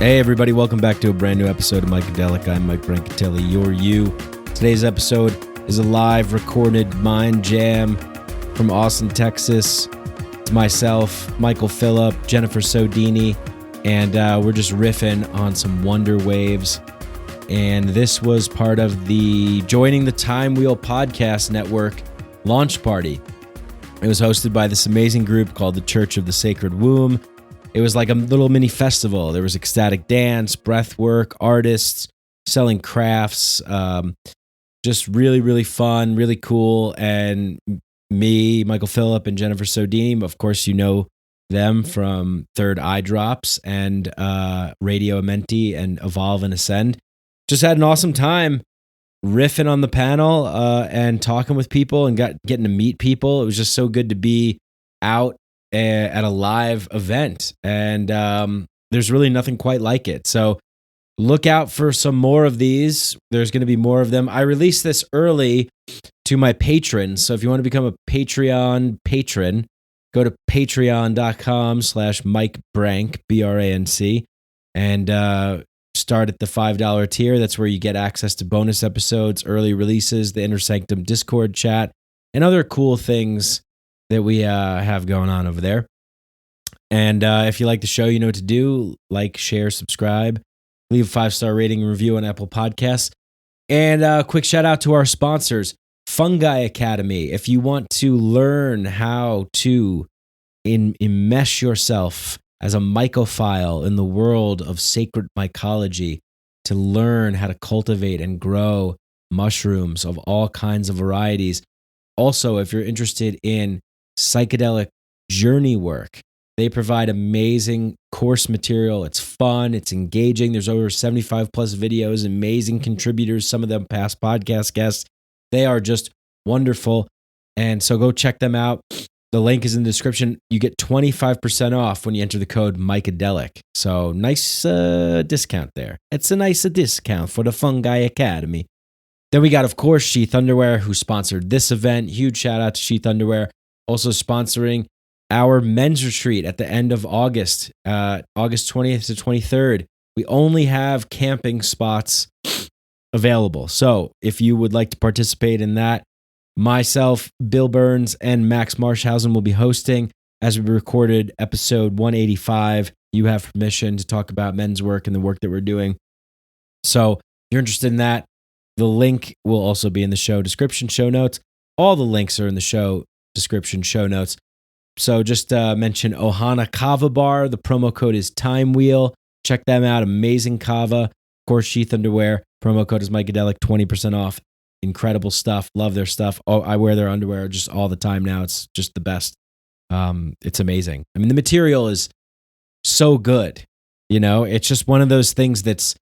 Hey everybody, welcome back to a brand new episode of Mikeadelic. I'm Mike Brancatelli, you're you. Today's episode is a live recorded mind jam from Austin, Texas. It's myself, Michael Phillip, Jennifer Sodini, and we're just riffing on some Wonder Waves. And this was part of the Joining the Timewheel podcast network launch party. It was hosted by this amazing group called the Church of the Sacred Womb. It was like a little mini festival. There was ecstatic dance, breathwork, artists, selling crafts, just really, really fun, really cool. And me, Michael Phillip, and Jennifer Sodini, of course, you know them from Third Eye Drops and Radio Amenti and Evolve and Ascend. Just had an awesome time riffing on the panel and talking with people and getting to meet people. It was just so good to be out at a live event, and there's really nothing quite like it. So look out for some more of these. There's going to be more of them. I released this early to my patrons, so if you want to become a Patreon patron, go to patreon.com/MikeBrank, BRANC, and start at the $5 tier. That's where you get access to bonus episodes, early releases, the Inner Sanctum Discord chat, and other cool things that we have going on over there. And if you like the show, you know what to do. Like, share, subscribe, leave a 5-star rating and review on Apple Podcasts. And a quick shout out to our sponsors, Fungi Academy. If you want to learn how to enmesh yourself as a mycophile in the world of sacred mycology, to learn how to cultivate and grow mushrooms of all kinds of varieties. Also, if you're interested in psychedelic journey work, they provide amazing course material. It's fun, it's engaging. There's over 75 plus videos, amazing contributors, some of them past podcast guests. They are just wonderful. And so go check them out. The link is in the description. You get 25% off when you enter the code Mikeadelic. So nice discount there. It's a nice discount for the Fungi Academy. Then we got, of course, SHEATH Underwear, who sponsored this event. Huge shout out to SHEATH Underwear. Also sponsoring our men's retreat at the end of August, August 20th to 23rd. We only have camping spots available. So if you would like to participate in that, myself, Bill Burns, and Max Marshausen will be hosting. As we recorded episode 185, you have permission to talk about men's work and the work that we're doing. So if you're interested in that, the link will also be in the show description, show notes. All the links are in the show description, show notes. So just mention Ohana Kava Bar. The promo code is Timewheel. Check them out. Amazing kava. Of course, SHEATH Underwear. Promo code is Mikeadelic. 20% off. Incredible stuff. Love their stuff. Oh, I wear their underwear just all the time now. It's just the best. It's amazing. I mean, the material is so good. You know, it's just one of those things that's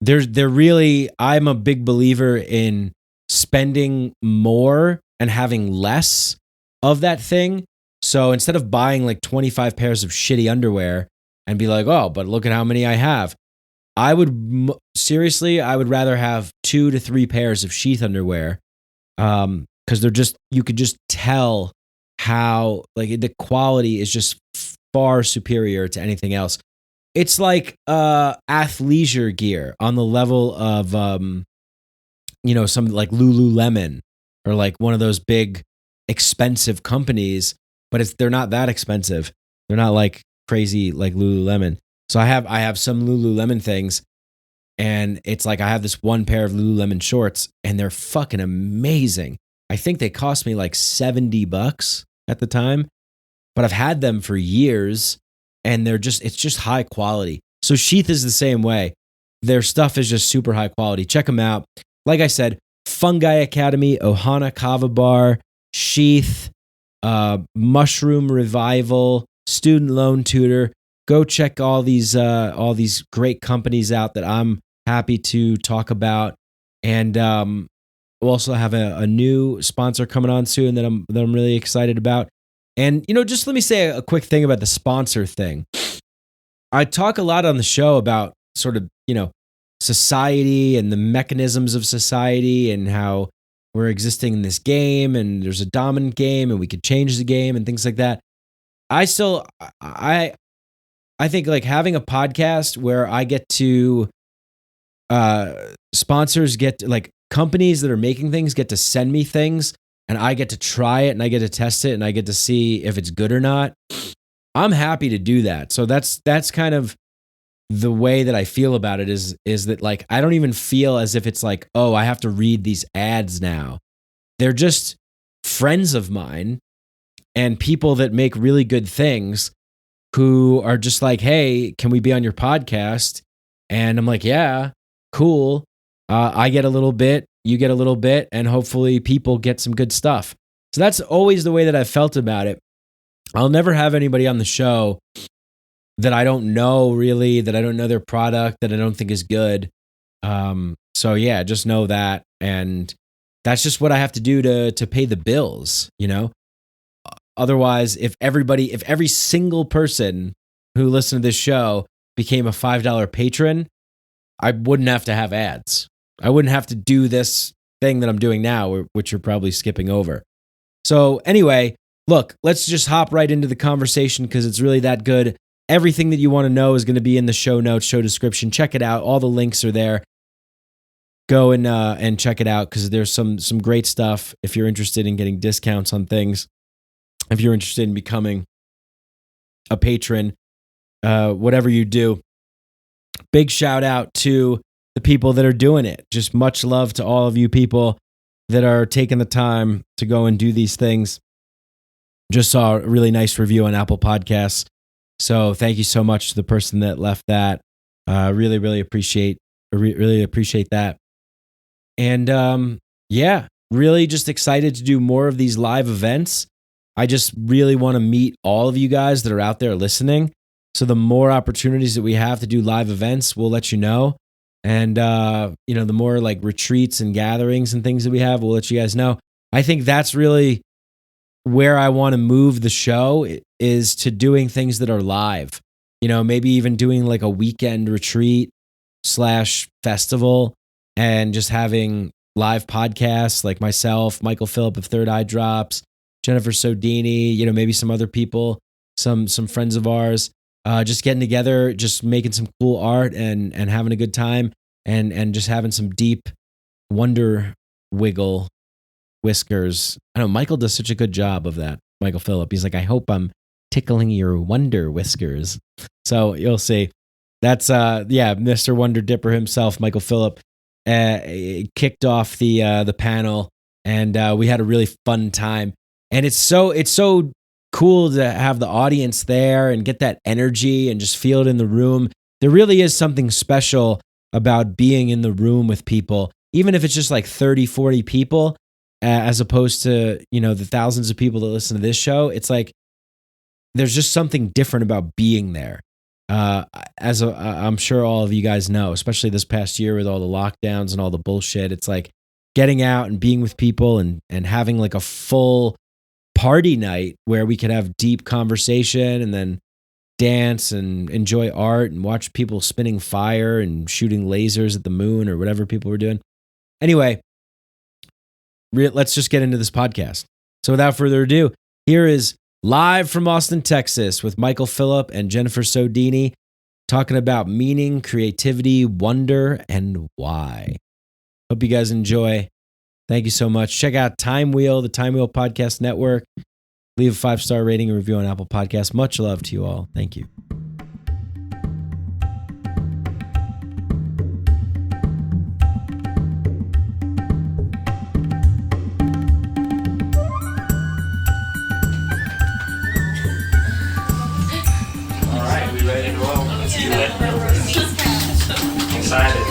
they're really, I'm a big believer in spending more and having less of that thing. So instead of buying like 25 pairs of shitty underwear and be like, oh, but look at how many I have, I would rather have 2 to 3 pairs of SHEATH underwear, because they're just, you could just tell how like the quality is just far superior to anything else. It's like athleisure gear on the level of some like Lululemon or like one of those big expensive companies, but they're not that expensive. They're not like crazy like Lululemon. So I have some Lululemon things, and it's like I have this one pair of Lululemon shorts, and they're fucking amazing. I think they cost me like $70 at the time, but I've had them for years, and it's just high quality. So SHEATH is the same way. Their stuff is just super high quality. Check them out. Like I said, Fungi Academy, Ohana Kava Bar, SHEATH, Mushroom Revival, Student Loan Tutor. Go check all these great companies out that I'm happy to talk about. And we'll also have a new sponsor coming on soon that I'm really excited about. And, just let me say a quick thing about the sponsor thing. I talk a lot on the show about sort of, society and the mechanisms of society and how we're existing in this game and there's a dominant game and we could change the game and things like that. I I think like having a podcast where I get to, sponsors get like companies that are making things get to send me things and I get to try it and I get to test it and I get to see if it's good or not. I'm happy to do that. So that's kind of the way that I feel about it is that like, I don't even feel as if it's like, oh, I have to read these ads now. They're just friends of mine and people that make really good things who are just like, hey, can we be on your podcast? And I'm like, yeah, cool. I get a little bit, you get a little bit, and hopefully people get some good stuff. So that's always the way that I've felt about it. I'll never have anybody on the show that I don't know really, that I don't know their product, that I don't think is good. So yeah, just know that. And that's just what I have to do to pay the bills, you know? Otherwise, if every single person who listened to this show became a $5 patron, I wouldn't have to have ads. I wouldn't have to do this thing that I'm doing now, which you're probably skipping over. So anyway, look, let's just hop right into the conversation because it's really that good. Everything that you want to know is going to be in the show notes, show description. Check it out. All the links are there. Go and check it out because there's some great stuff if you're interested in getting discounts on things. If you're interested in becoming a patron, whatever you do. Big shout out to the people that are doing it. Just much love to all of you people that are taking the time to go and do these things. Just saw a really nice review on Apple Podcasts. So thank you so much to the person that left that. Really appreciate that. And yeah, really just excited to do more of these live events. I just really want to meet all of you guys that are out there listening. So the more opportunities that we have to do live events, we'll let you know. And, the more like retreats and gatherings and things that we have, we'll let you guys know. I think that's really where I want to move the show is to doing things that are live. Maybe even doing like a weekend retreat / festival and just having live podcasts like myself, Michael Phillip of Third Eye Drops, Jennifer Sodini, maybe some other people, some friends of ours, just getting together, just making some cool art and having a good time and just having some deep wonder wiggle whiskers. I know Michael does such a good job of that. Michael Phillip. He's like, I hope I'm tickling your wonder whiskers. So you'll see. That's Mr. Wonder Dipper himself, Michael Phillip, kicked off the panel, and we had a really fun time. And it's so cool to have the audience there and get that energy and just feel it in the room. There really is something special about being in the room with people, even if it's just like 30, 40 people, as opposed to, the thousands of people that listen to this show. It's like, there's just something different about being there. I'm sure all of you guys know, especially this past year with all the lockdowns and all the bullshit. It's like getting out and being with people and having like a full party night where we could have deep conversation and then dance and enjoy art and watch people spinning fire and shooting lasers at the moon or whatever people were doing. Anyway, let's just get into this podcast. So without further ado, here is live from Austin, Texas with Michael Phillip and Jennifer Sodini talking about meaning, creativity, wonder, and why. Hope you guys enjoy. Thank you so much. Check out Timewheel, the Timewheel Podcast Network. Leave a 5-star rating and review on Apple Podcasts. Much love to you all. Thank you. All right, we ready to roll? Let's do it. Excited.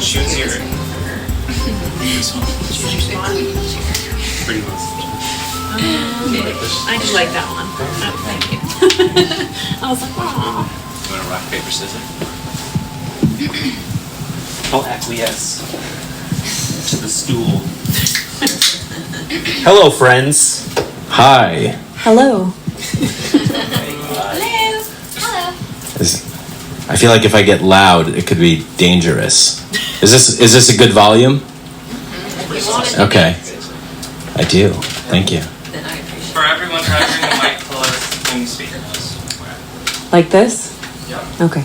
Choose your pretty much. I just like that one. Oh, thank you. I was like, oh. You want to rock, paper, scissors? I'll acquiesce to the stool. Hello, friends. Hi. Hello. I feel like if I get loud, it could be dangerous. Is this a good volume? Okay. I do. Thank you. For everyone, try to bring the mic Like this? Yeah. Okay.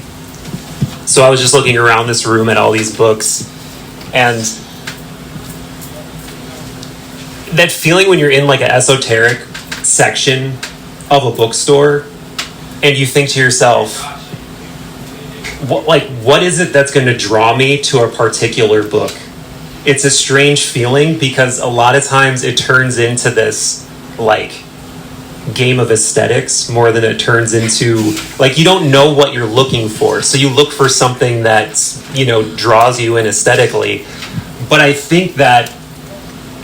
So I was just looking around this room at all these books, and that feeling when you're in like an esoteric section of a bookstore and you think to yourself, what is it that's going to draw me to a particular book? It's a strange feeling because a lot of times it turns into this like game of aesthetics more than it turns into like you don't know what you're looking for, so you look for something that, you know, draws you in aesthetically. But I think that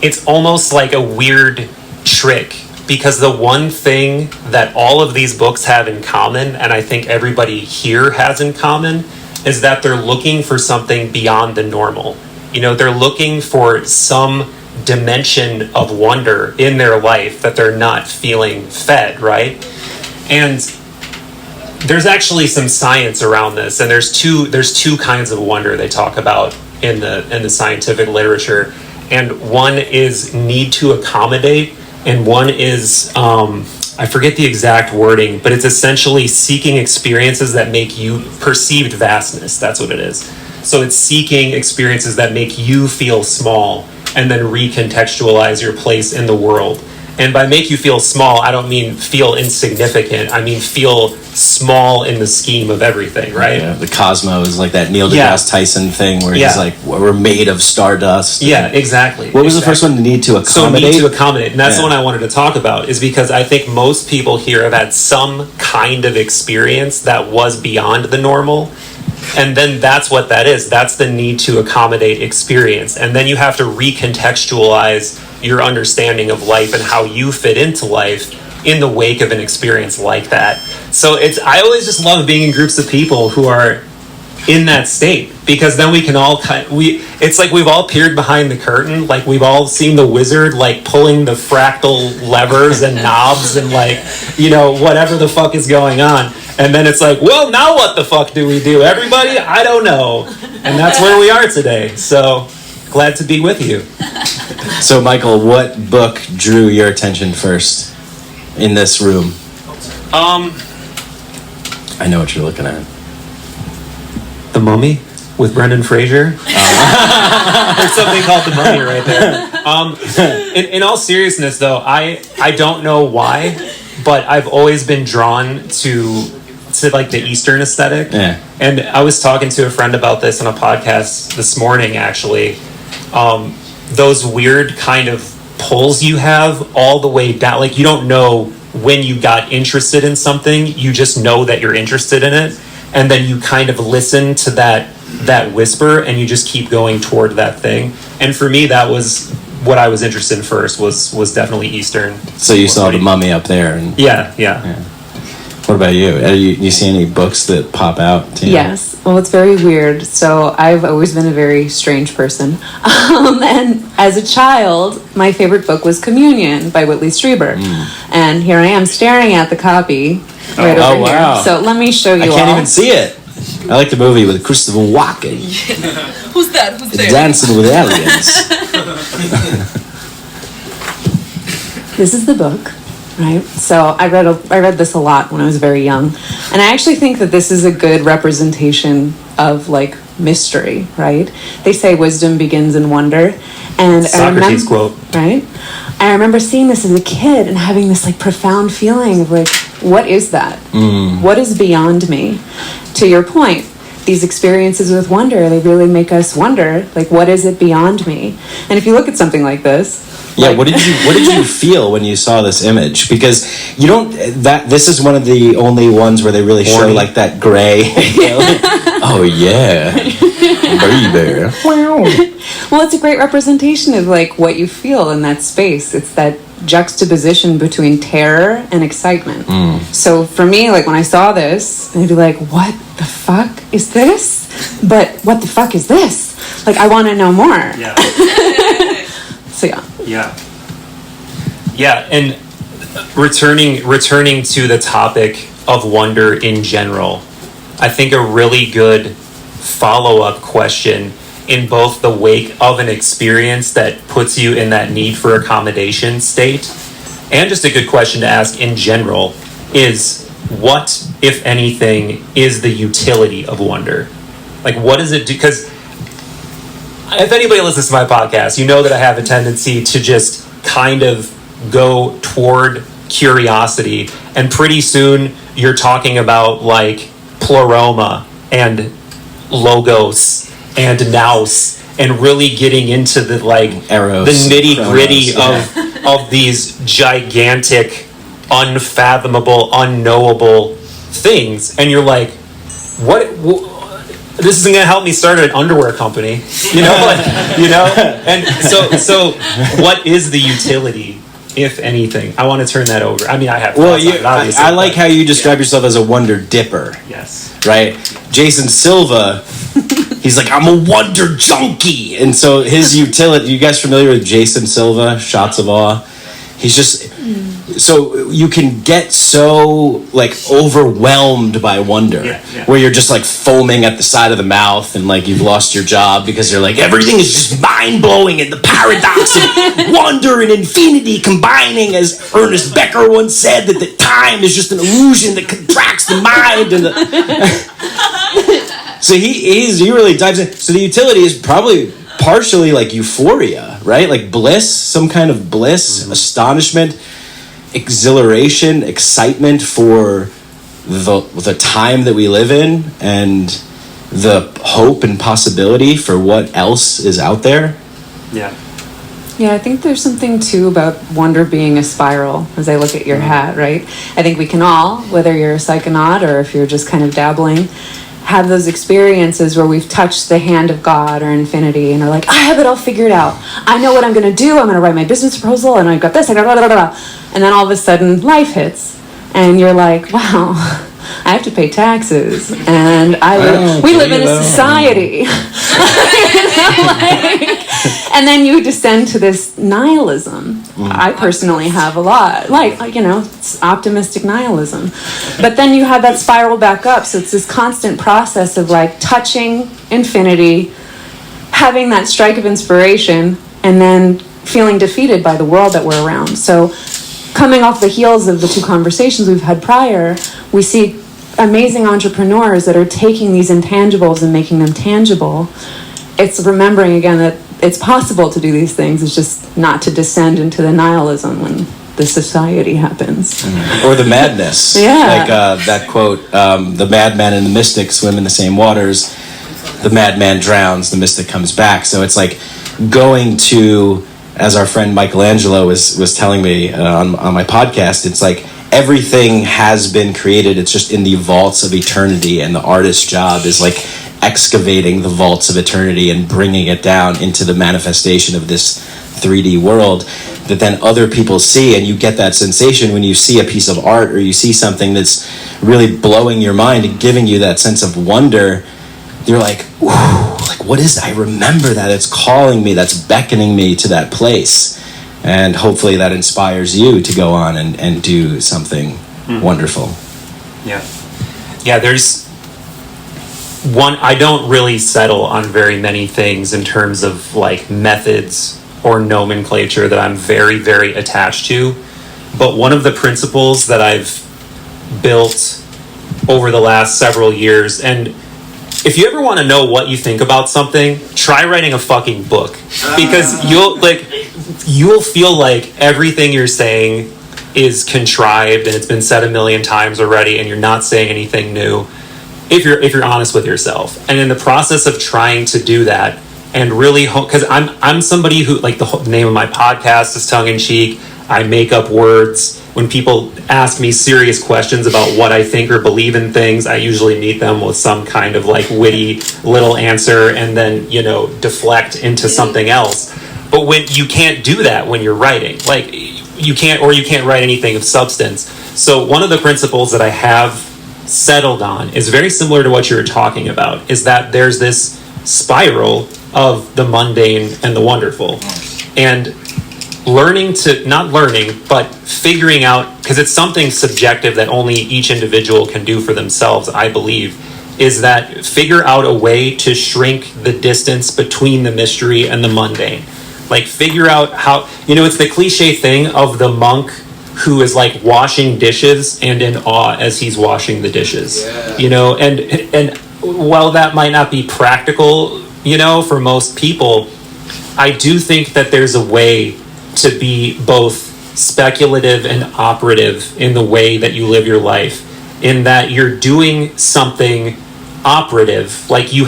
it's almost like a weird trick, because the one thing that all of these books have in common, and I think everybody here has in common, is that they're looking for something beyond the normal. You know, they're looking for some dimension of wonder in their life that they're not feeling fed, right? And there's actually some science around this, and there's two kinds of wonder they talk about in the scientific literature, and one is need to accommodate, and one is I forget the exact wording, but it's essentially seeking experiences that make you perceived vastness. That's what it is. So it's seeking experiences that make you feel small and then recontextualize your place in the world. And by make you feel small, I don't mean feel insignificant. I mean feel small in the scheme of everything, right? Yeah, the cosmos, like that Neil deGrasse Tyson thing where he's like, we're made of stardust. Yeah, exactly. What was the first one? Need to accommodate? So need to accommodate. And that's the one I wanted to talk about, is because I think most people here have had some kind of experience that was beyond the normal. And then that's what that is. That's the need to accommodate experience. And then you have to recontextualize your understanding of life and how you fit into life in the wake of an experience like that. So I always just love being in groups of people who are in that state, because then we can all it's like we've all peered behind the curtain, like we've all seen the wizard like pulling the fractal levers and knobs and like, you know, whatever the fuck is going on. And then it's like, well, now what the fuck do we do, everybody? I don't know. And that's where we are today. So glad to be with you. So Michael, what book drew your attention first in this room? I know what you're looking at. The Mummy with Brendan Fraser. There's something called The Mummy right there. In all seriousness, though, I don't know why, but I've always been drawn to like the Eastern aesthetic. Yeah. And I was talking to a friend about this on a podcast this morning, actually. Those weird kind of pulls you have all the way down. Like, you don't know when you got interested in something. You just know that you're interested in it. And then you kind of listen to that whisper, and you just keep going toward that thing. And for me, that was what I was interested in first, was definitely Eastern. So you saw The Mummy up there. And yeah. What about you? You see any books that pop out to you? Yes. Well, it's very weird. So I've always been a very strange person. And as a child, my favorite book was Communion by Whitley Strieber. And here I am staring at the copy right over here. Wow. So let me show you all. I can't even see it. I like the movie with Christopher Walken. Who's that? Who's there? Dancing with Aliens. This is the book. Right. So I read this a lot when I was very young, and I actually think that this is a good representation of like mystery. Right. They say wisdom begins in wonder, and Socrates quote. Right. I remember seeing this as a kid and having this like profound feeling of like, what is that? What is beyond me? To your point, these experiences with wonder, they really make us wonder, like, what is it beyond me? And if you look at something like this. Yeah, what did you feel when you saw this image? Because you don't this is one of the only ones where they really show like that gray. Oh yeah, baby. Well, it's a great representation of like what you feel in that space. It's that juxtaposition between terror and excitement. So for me, like when I saw this, I'd be like, what the fuck is this? But what the fuck is this? Like, I want to know more. Yeah. So yeah, and returning to the topic of wonder in general, I think a really good follow-up question in both the wake of an experience that puts you in that need for accommodation state, and just a good question to ask in general, is what, if anything, is the utility of wonder? Like, what does it do? Because if anybody listens to my podcast, you know that I have a tendency to just kind of go toward curiosity, and pretty soon you're talking about like pleroma and logos and nous and really getting into the like Eros, the nitty-gritty Chronos, of these gigantic, unfathomable, unknowable things, and you're like, what this isn't gonna help me start an underwear company, you know, like, you know. And so what is the utility, if anything? I want to turn that over. I mean, I have. Well, I like how you describe yourself as a wonder dipper. Yes. Right? Jason Silva, he's like, I'm a wonder junkie. And so his utility, you guys familiar with Jason Silva, Shots of Awe? He's just, so you can get so like overwhelmed by wonder, where you're just like foaming at the side of the mouth and like you've lost your job because you're like, everything is just mind-blowing and the paradox of wonder and infinity combining, as Ernest Becker once said, that the time is just an illusion that contracts the mind. And so he really dives in. So the utility is probably partially like euphoria, right? Like bliss, some kind of bliss, astonishment, exhilaration, excitement for the time that we live in and the hope and possibility for what else is out there. Yeah. Yeah, I think there's something too about wonder being a spiral as I look at your hat, right? I think we can all, whether you're a psychonaut or if you're just kind of dabbling, have those experiences where we've touched the hand of God or infinity and are like, I have it all figured out. I know what I'm going to do. I'm going to write my business proposal and I've got this. I got blah, blah, blah, blah. And then all of a sudden life hits and you're like, wow, I have to pay taxes and we live in a society. And then you descend to this nihilism. I personally have a lot, it's optimistic nihilism. But then you have that spiral back up. So it's this constant process of like touching infinity, having that strike of inspiration, and then feeling defeated by the world that we're around. So coming off the heels of the two conversations we've had prior, we see amazing entrepreneurs that are taking these intangibles and making them tangible. It's remembering again that it's possible to do these things. It's just not to descend into the nihilism when the society happens. Or the madness. Yeah. Like that quote, the madman and the mystic swim in the same waters. The madman drowns, the mystic comes back. So it's like going to, as our friend Mikeadelic was telling me on my podcast, it's like everything has been created. It's just in the vaults of eternity, and the artist's job is like excavating the vaults of eternity and bringing it down into the manifestation of this 3D world that then other people see. And you get that sensation when you see a piece of art or you see something that's really blowing your mind and giving you that sense of wonder. You're like, ooh, like what is that? I remember that. It's calling me. That's beckoning me to that place. And hopefully that inspires you to go on and do something wonderful. Yeah, there's one, I don't really settle on very many things in terms of like methods or nomenclature that I'm very, very attached to. But one of the principles that I've built over the last several years, and if you ever want to know what you think about something, try writing a fucking book, because you'll feel like everything you're saying is contrived and it's been said a million times already, and you're not saying anything new. If you're honest with yourself, and in the process of trying to do that, and really, because I'm somebody who, like, the name of my podcast is tongue in cheek. I make up words. When people ask me serious questions about what I think or believe in things, I usually meet them with some kind of like witty little answer and then, deflect into something else. But when you can't do that when you're writing, like you can't write anything of substance. So one of the principles that I have settled on is very similar to what you were talking about, is that there's this spiral of the mundane and the wonderful. And but figuring out, because it's something subjective that only each individual can do for themselves, I believe, is that figure out a way to shrink the distance between the mystery and the mundane. Like, figure out how, it's the cliche thing of the monk who is like washing dishes and in awe as he's washing the dishes. You know, and while that might not be practical, you know, for most people, I do think that there's a way to be both speculative and operative in the way that you live your life, in that you're doing something operative, like you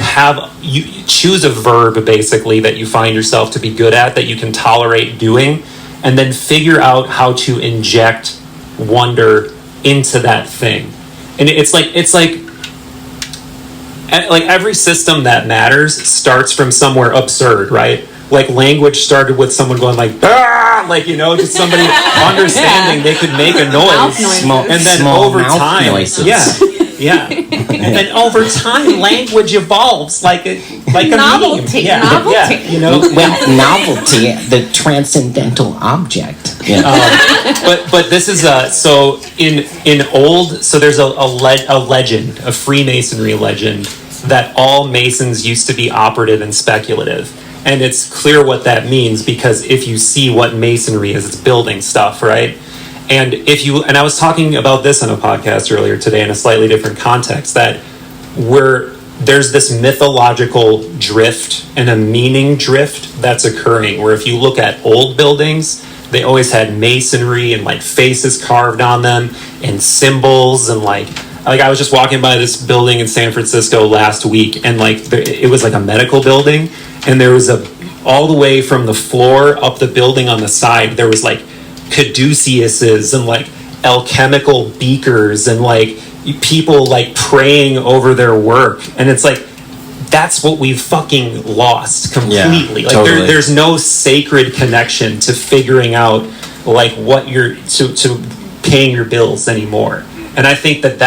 choose a verb basically that you find yourself to be good at, that you can tolerate doing, and then figure out how to inject wonder into that thing. And it's like every system that matters starts from somewhere absurd, right? Like language started with someone going like, "Ah!" Like, you know, just somebody understanding they could make a noise, and then over time, yeah. And then over time, language evolves like a Novelty. meme. Yeah, you know. Well, novelty, the transcendental object. Yeah. But this is so in old. So there's a legend, a Freemasonry legend, that all Masons used to be operative and speculative. And it's clear what that means, because if you see what Masonry is, it's building stuff, right? And I was talking about this on a podcast earlier today in a slightly different context, that there's this mythological drift and a meaning drift that's occurring, where if you look at old buildings, they always had masonry and like faces carved on them and symbols, and like I was just walking by this building in San Francisco last week, and like it was like a medical building, and there was all the way from the floor up the building on the side, there was like caduceuses and like alchemical beakers and like people like praying over their work, and it's like that's what we've fucking lost completely. Yeah, like totally. there's no sacred connection to figuring out like what you're to paying your bills anymore. And I think that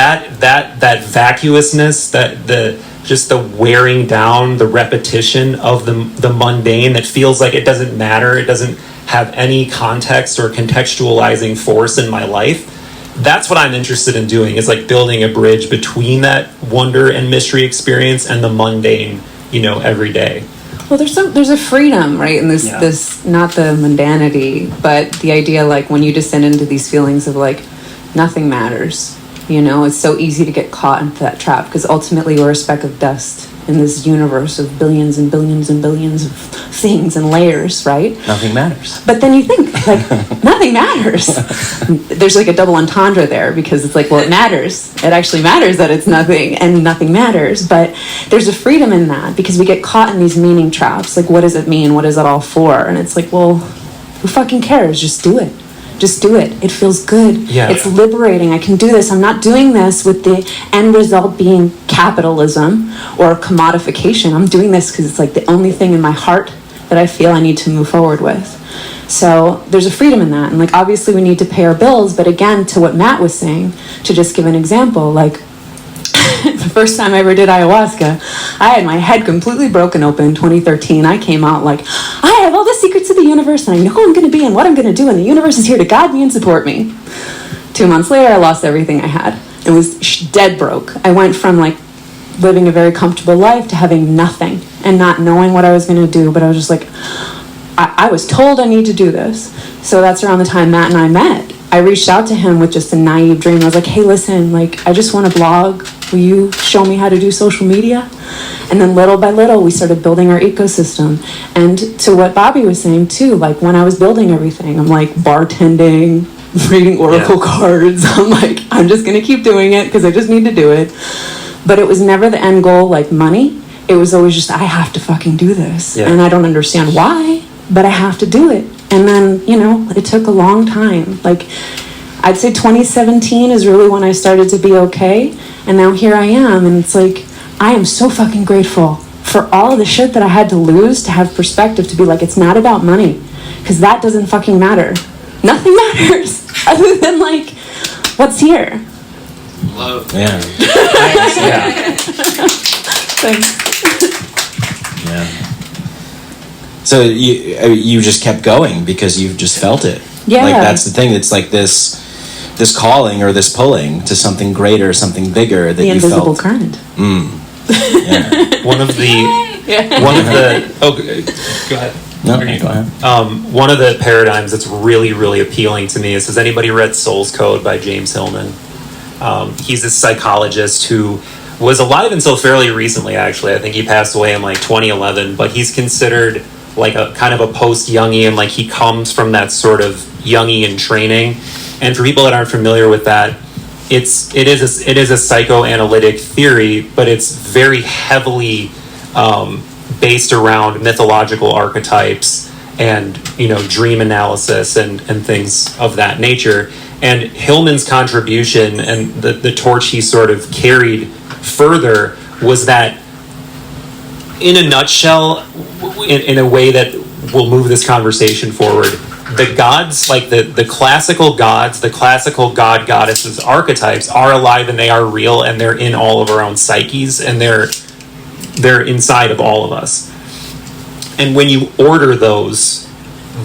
vacuousness, that the wearing down, the repetition of the mundane that feels like it doesn't matter, it doesn't have any context or contextualizing force in my life. That's what I'm interested in doing, is like building a bridge between that wonder and mystery experience and the mundane, you know, every day. Well, there's a freedom, right? And this not the mundanity, but the idea like when you descend into these feelings of like nothing matters. You know, it's so easy to get caught into that trap, because ultimately we're a speck of dust in this universe of billions and billions and billions of things and layers, right? Nothing matters. But then you think, like, nothing matters. There's like a double entendre there, because it's like, well, it matters. It actually matters that it's nothing, and nothing matters. But there's a freedom in that, because we get caught in these meaning traps. Like, what does it mean? What is it all for? And it's like, well, who fucking cares? Just do it. Just do it. It feels good. Yeah. It's liberating. I can do this. I'm not doing this with the end result being capitalism or commodification. I'm doing this because it's like the only thing in my heart that I feel I need to move forward with. So there's a freedom in that. And like, obviously we need to pay our bills. But again, to what Matt was saying, to just give an example, like the first time I ever did ayahuasca, I had my head completely broken open in 2013. I came out like, I have all the secrets of the universe, and I know who I'm going to be and what I'm going to do, and the universe is here to guide me and support me. 2 months later, I lost everything I had. It was dead broke. I went from like living a very comfortable life to having nothing and not knowing what I was going to do, but I was just like, I was told I need to do this. So that's around the time Matt and I met. I reached out to him with just a naive dream. I was like, hey, listen, like, I just want to blog. Will you show me how to do social media? And then little by little, we started building our ecosystem. And to what Bobby was saying too, like when I was building everything, I'm like bartending, reading oracle cards. I'm like, I'm just going to keep doing it because I just need to do it. But it was never the end goal, like money. It was always just, I have to fucking do this. Yeah. And I don't understand why, but I have to do it. And then, you know, it took a long time. Like, I'd say 2017 is really when I started to be okay. And now here I am. And it's like, I am so fucking grateful for all of the shit that I had to lose to have perspective, to be like, it's not about money. Because that doesn't fucking matter. Nothing matters other than, like, what's here. Love. Yeah. Yeah. Thanks. Yeah. So you just kept going because you've just felt it. Yeah. Like that's the thing. It's like this calling or this pulling to something greater, something bigger that the you felt. invisible current. Yeah. One of the. Oh, go ahead. No, go ahead. One of the paradigms that's really, really appealing to me is, has anybody read Soul's Code by James Hillman? He's a psychologist who was alive until fairly recently, actually. I think he passed away in like 2011, but he's considered like a kind of a post-Jungian, like he comes from that sort of Jungian training. And for people that aren't familiar with that, it is a psychoanalytic theory, but it's very heavily based around mythological archetypes and, you know, dream analysis and things of that nature. And Hillman's contribution and the torch he sort of carried further was that, in a nutshell, in a way that will move this conversation forward, the gods, like the classical gods, the classical god goddesses archetypes are alive and they are real and they're in all of our own psyches and they're inside of all of us. And when you order those,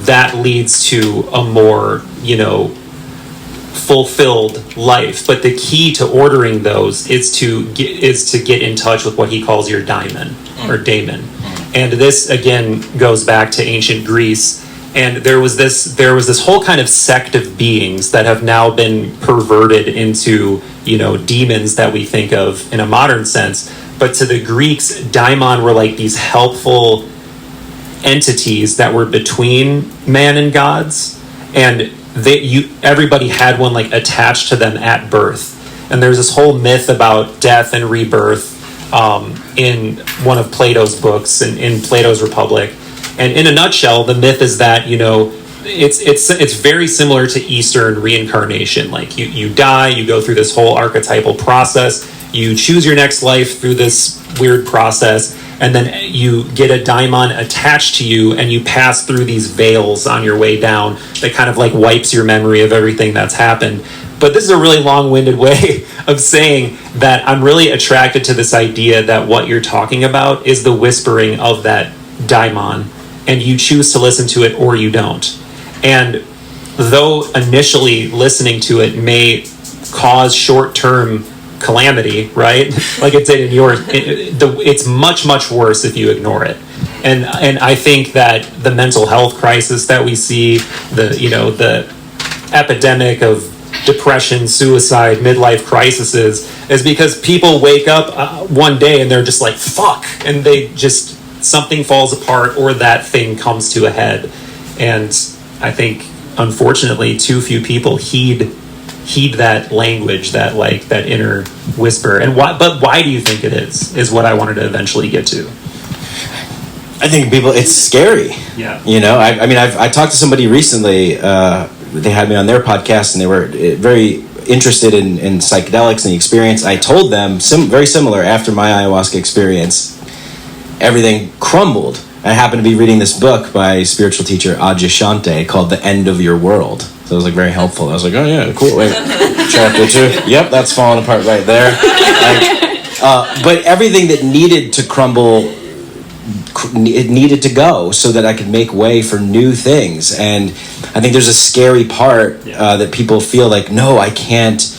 that leads to a more, you know, fulfilled life. But the key to ordering those is to get in touch with what he calls your daimon or daemon. And this again goes back to ancient Greece. And there was this whole kind of sect of beings that have now been perverted into, you know, demons that we think of in a modern sense. But to the Greeks, daimon were like these helpful entities that were between man and gods, and everybody had one like attached to them at birth. And there's this whole myth about death and rebirth in one of Plato's books, in Plato's Republic. And in a nutshell, the myth is that, you know, it's very similar to Eastern reincarnation. Like you die, you go through this whole archetypal process, you choose your next life through this weird process, and then you get a daimon attached to you, and you pass through these veils on your way down that kind of like wipes your memory of everything that's happened. But this is a really long-winded way of saying that I'm really attracted to this idea that what you're talking about is the whispering of that daimon, and you choose to listen to it or you don't. And though initially listening to it may cause short-term calamity, right? Like it did in yours, it's much, much worse if you ignore it. And I think that the mental health crisis that we see, the epidemic of depression, suicide, midlife crises is because people wake up one day and they're just like, fuck, and they just, something falls apart or that thing comes to a head. And I think, unfortunately, too few people heed that language, that inner whisper. And why do you think it is what I wanted to eventually get to. I think it's scary. Yeah. You know, I talked to somebody recently, they had me on their podcast, and they were very interested in psychedelics and the experience. I told them very similar. After my ayahuasca experience, everything crumbled. I happened to be reading this book by spiritual teacher Adyashanti called The End of Your World. So it was like very helpful. I was like, oh yeah, cool. Wait, chapter 2. Yep, that's falling apart right there. But everything that needed to crumble, it needed to go so that I could make way for new things. And I think there's a scary part that people feel like, no, I can't.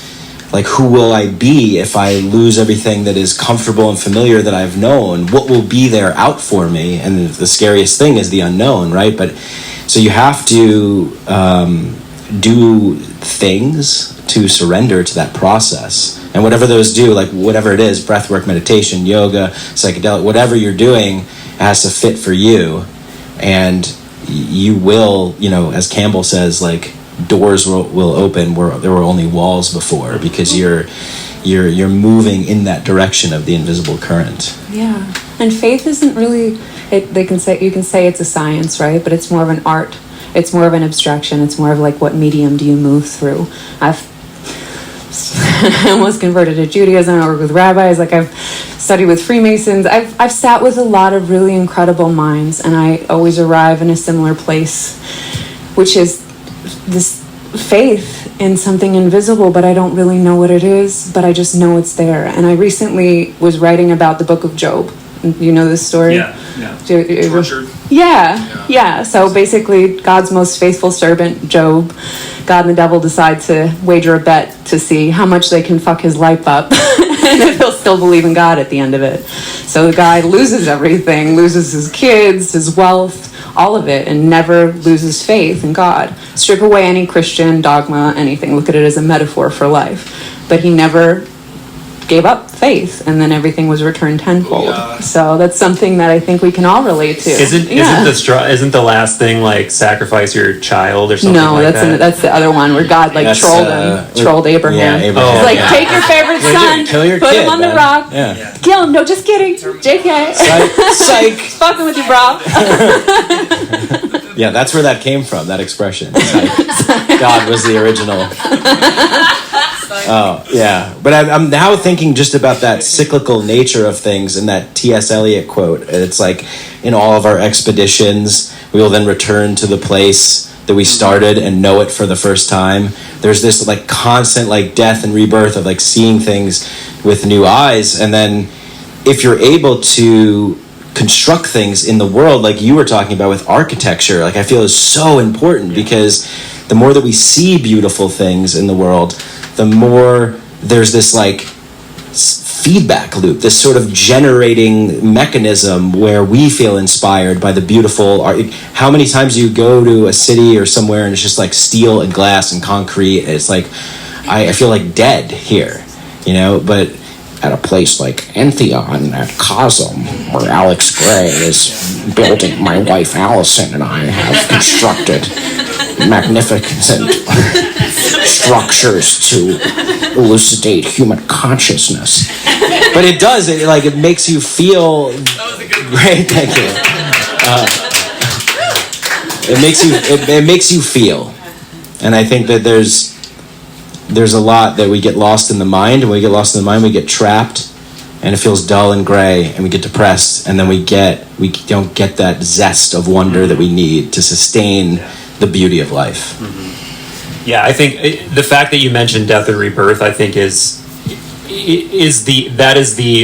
Like, who will I be if I lose everything that is comfortable and familiar that I've known? What will be there out for me? And the scariest thing is the unknown, right? But so you have to do things to surrender to that process. And whatever those do, like whatever it is, breathwork, meditation, yoga, psychedelic, whatever you're doing, it has to fit for you. And you will, you know, as Campbell says, like, doors will open where there were only walls before, because you're moving in that direction of the invisible current. Yeah, and faith isn't really. You can say it's a science, right? But it's more of an art. It's more of an abstraction. It's more of like, what medium do you move through? I almost converted to Judaism. I work with rabbis. Like, I've studied with Freemasons. I've sat with a lot of really incredible minds, and I always arrive in a similar place, which is this faith in something invisible, but I don't really know what it is, but I just know it's there. And I recently was writing about the book of Job. You know this story? Yeah. Tortured. Yeah. So basically, God's most faithful servant, Job, God and the devil decide to wager a bet to see how much they can fuck his life up and if he'll still believe in God at the end of it. So the guy loses everything, loses his kids, his wealth, all of it, and never loses faith in God. Strip away any Christian dogma, anything. Look at it as a metaphor for life. But he never gave up faith, and then everything was returned tenfold. So that's something that I think we can all relate to. Isn't the last thing like sacrifice your child or something? No, that's the other one where God trolled Abraham. Yeah, It's like, take your favorite son, kill your put kid, him on man. the rock, Yeah. kill him. No, just kidding. JK. Psych. Fucking with you, bro. Yeah, that's where that came from, that expression. God was the original. Oh, yeah. But I'm now thinking just about that cyclical nature of things and that T.S. Eliot quote. It's like, in all of our expeditions, we will then return to the place that we started and know it for the first time. There's this like constant like death and rebirth of like seeing things with new eyes. And then if you're able to construct things in the world like you were talking about with architecture, like I feel is so important, because the more that we see beautiful things in the world, the more there's this like feedback loop, this sort of generating mechanism where we feel inspired by the beautiful art. How many times do you go to a city or somewhere and it's just like steel and glass and concrete? It's like, I feel like dead here, you know, but At a place like Entheon at Cosm, where Alex Gray is building, my wife Allison and I have constructed magnificent structures to elucidate human consciousness. but it does, it makes you feel great. Thank you. It makes you feel, and I think that there's a lot that we get lost in the mind. When we get lost in the mind, we get trapped, and it feels dull and gray, and we get depressed, and then we don't get that zest of wonder that we need to sustain the beauty of life. Mm-hmm. Yeah, I think the fact that you mentioned death and rebirth, I think is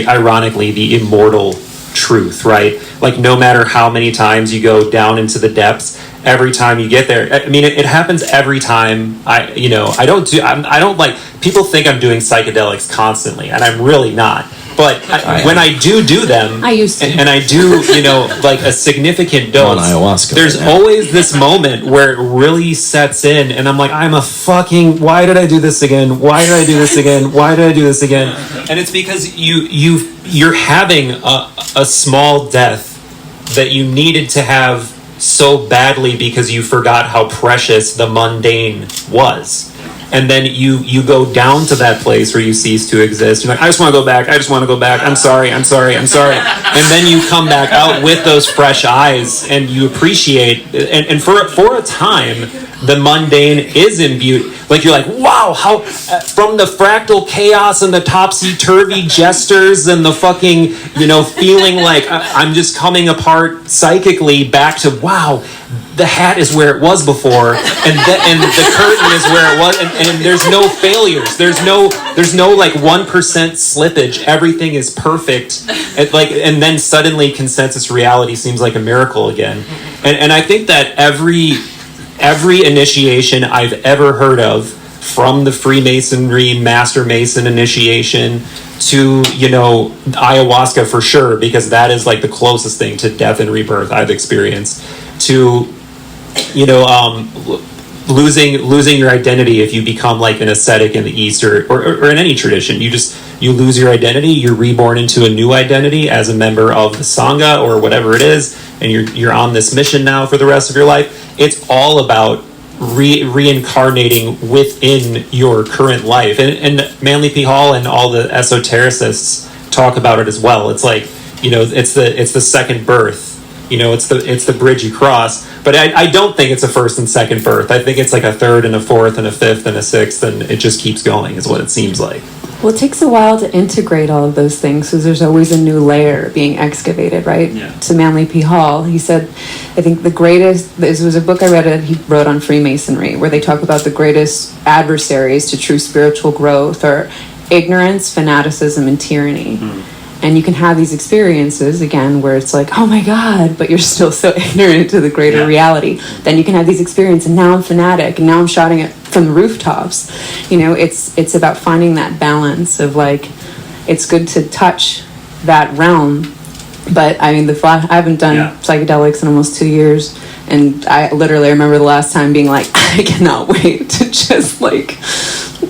ironically the immortal truth, right? Like, no matter how many times you go down into the depths, every time you get there, I mean, it happens every time. I don't like, people think I'm doing psychedelics constantly, and I'm really not. But when I do them, I used to. and I do, like a significant dose, ayahuasca there's right now. always this moment where it really sets in, and I'm like, why did I do this again? Why did I do this again? Why did I do this again? And it's because you're having a small death that you needed to have so badly because you forgot how precious the mundane was. And then you go down to that place where you cease to exist. You're like, I just want to go back. I'm sorry. And then you come back out with those fresh eyes, and you appreciate, and for a time, the mundane is imbued. Like, you're like, wow, how, from the fractal chaos and the topsy-turvy gestures and the fucking, feeling like I'm just coming apart psychically back to, wow, the hat is where it was before, and the curtain is where it was, and there's no failures. There's no like 1% slippage. Everything is perfect. And then suddenly consensus reality seems like a miracle again. And I think that every initiation I've ever heard of, from the Freemasonry Master Mason initiation to, ayahuasca for sure, because that is like the closest thing to death and rebirth I've experienced, to, losing your identity if you become like an ascetic in the East or in any tradition. You lose your identity, you're reborn into a new identity as a member of the Sangha or whatever it is, and you're on this mission now for the rest of your life. It's all about reincarnating within your current life. And Manly P. Hall and all the esotericists talk about it as well. It's like, it's the second birth. It's the bridge you cross. But I don't think it's a first and second birth. I think it's like a third and a fourth and a fifth and a sixth, and it just keeps going, is what it seems like. Well, it takes a while to integrate all of those things, because there's always a new layer being excavated, right? Yeah. To Manly P. Hall, he said, I think this was a book I read that he wrote on Freemasonry, where they talk about the greatest adversaries to true spiritual growth are ignorance, fanaticism, and tyranny. And you can have these experiences, again, where it's like, oh my God, but you're still so ignorant to the greater reality. Then you can have these experiences, and now I'm fanatic, and now I'm shouting it from the rooftops. It's about finding that balance of like, it's good to touch that realm But I mean, I haven't done psychedelics in almost 2 years, and I literally remember the last time being like, I cannot wait to just like